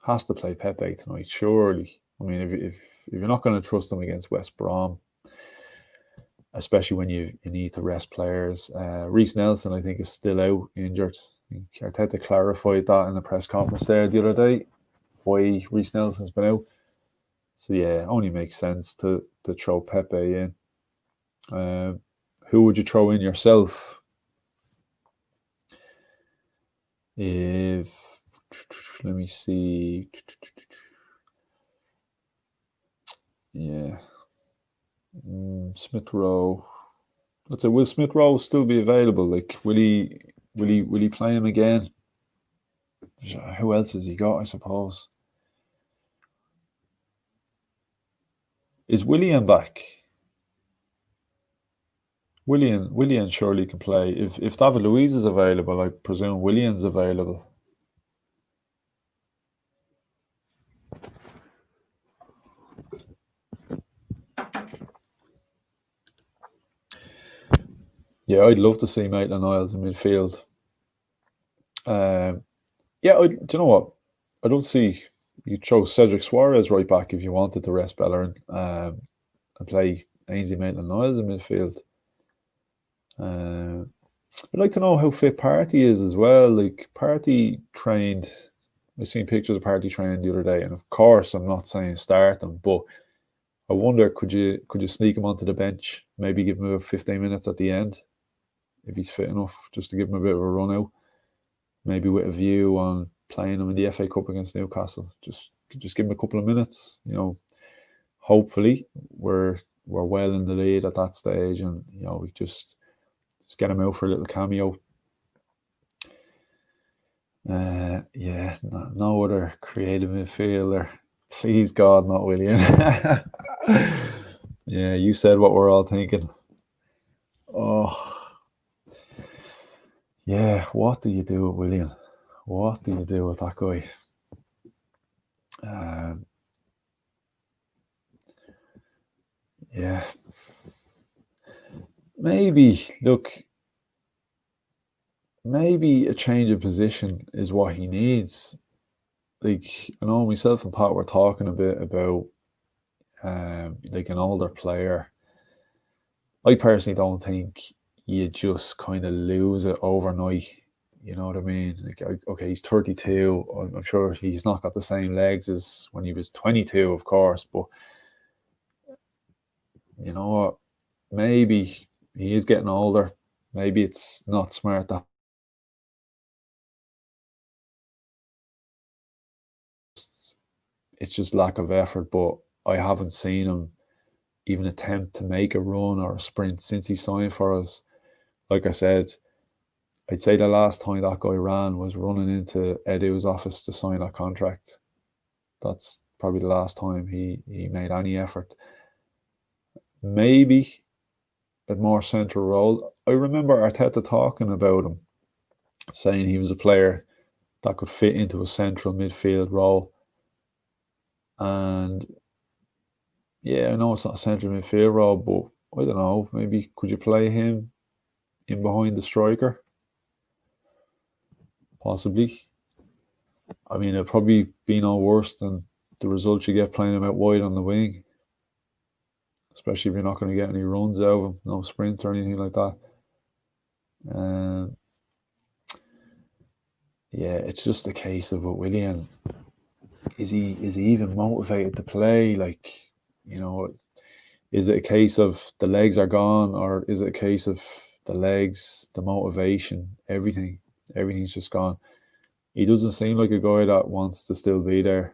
Speaker 1: Has to play Pepe tonight, surely. I mean, if you're not going to trust him against West Brom, especially when you need to rest players. Reece Nelson, I think, is still out injured. Arteta clarified that in the press conference there the other day, why Reece Nelson's been out. So yeah, it only makes sense to throw Pepe in. Who would you throw in yourself? Let me see. Yeah. Smith Rowe. Let's say, will Smith Rowe still be available? Like, will he play him again? Who else has he got, I suppose? Is Willian back? Willian surely can play. If David Luiz is available, I presume Willian's available. Yeah, I'd love to see Maitland-Niles in midfield. Yeah, do you know what? I'd love to see you throw Cedric Suarez right back if you wanted to rest Bellerin, and play Ainsley Maitland-Niles in midfield. I'd like to know how fit Partey is as well. Like, Partey trained. I seen pictures of Partey training the other day, and of course, I'm not saying start him, but I wonder, could you sneak him onto the bench? Maybe give him about 15 minutes at the end, if he's fit enough, just to give him a bit of a run out. Maybe with a view on playing him in the FA Cup against Newcastle. Just give him a couple of minutes. Hopefully we're well in the lead at that stage, and we just get him out for a little cameo. Yeah, no other creative midfielder. Please God, not Willian. Yeah, you said what we're all thinking. Oh, yeah. What do you do with Willian? What do you do with that guy? Yeah. Maybe a change of position is what he needs. Like, I know myself and Pat were talking a bit about like an older player. I personally don't think you just kind of lose it overnight You know what I mean? Like, okay, he's 32. I'm sure he's not got the same legs as when he was 22, of course. But you know what? Maybe he is getting older. Maybe it's not smart to. It's just lack of effort. But I haven't seen him even attempt to make a run or a sprint since he signed for us. Like I said, I'd say the last time that guy ran was running into Edu's office to sign that contract. That's probably the last time he made any effort. Maybe a more central role. I remember Arteta talking about him, saying he was a player that could fit into a central midfield role. And yeah, I know it's not a central midfield role, but I don't know. Maybe could you play him in behind the striker? Possibly. I mean, it'd probably be no worse than the result you get playing him out wide on the wing, especially if you're not going to get any runs out of him, no sprints or anything like that. Yeah, it's just a case of Willian. Is he even motivated to play? Like, you know, is it a case of the legs are gone, or is it a case of the legs, the motivation, everything? Everything's just gone. He doesn't seem like a guy that wants to still be there.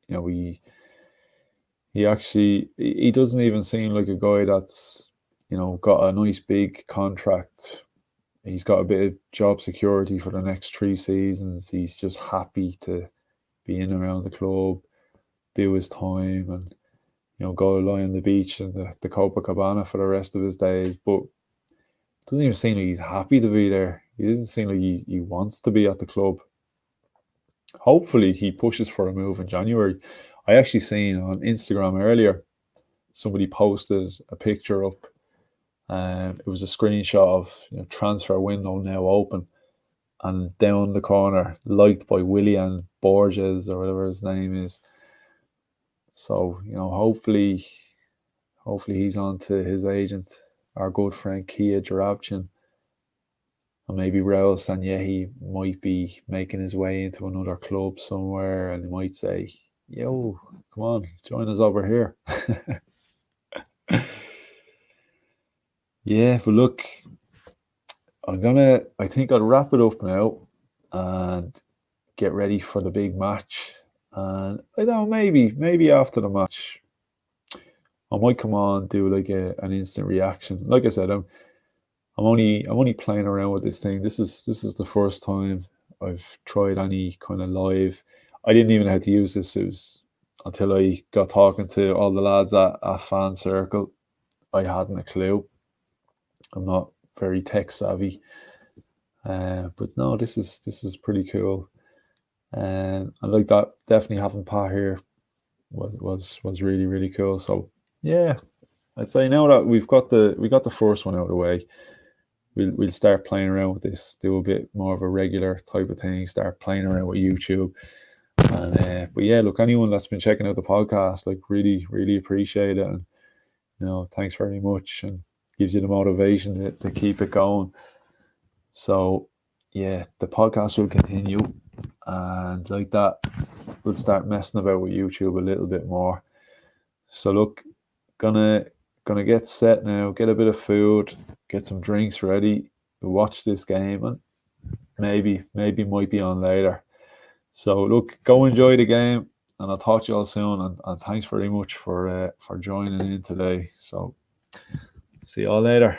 Speaker 1: You know, he doesn't even seem like a guy that's, you know, got a nice big contract. He's got a bit of job security for the next 3 seasons. He's just happy to be in and around the club, do his time, and, you know, go lie on the beach and the Copacabana for the rest of his days. But it doesn't even seem like he's happy to be there. He doesn't seem like he wants to be at the club. Hopefully he pushes for a move in January. I actually seen on Instagram earlier, somebody posted a picture up. It was a screenshot of, you know, transfer window now open, and down the corner, liked by Willian Borges or whatever his name is. So, you know, hopefully he's on to his agent, our good friend Kia Jarabchin. And maybe Raul Sanyehi might be making his way into another club somewhere, and he might say, yo, come on, join us over here. Yeah, but look, I think I'll wrap it up now and get ready for the big match. And I don't know, maybe after the match, I might come on, do like an instant reaction. Like I said, I'm only playing around with this thing. This is the first time I've tried any kind of live. I didn't even know how to use this. It was until I got talking to all the lads at Fan Circle. I hadn't a clue. I'm not very tech savvy, but no, this is pretty cool. And like that, definitely having Pat here was really, really cool. So yeah, I'd say now that we got the first one out of the way, we'll start playing around with this, do a bit more of a regular type of thing, start playing around with YouTube. And but yeah, look, anyone that's been checking out the podcast, like, really, really appreciate it. And, you know, thanks very much, and gives you the motivation to keep it going. So yeah, the podcast will continue, and like that, we'll start messing about with YouTube a little bit more. So look, gonna get set now, get a bit of food, get some drinks ready, watch this game, and maybe might be on later. So look, go enjoy the game, and I'll talk to you all soon. And thanks very much for joining in today. So see you all later.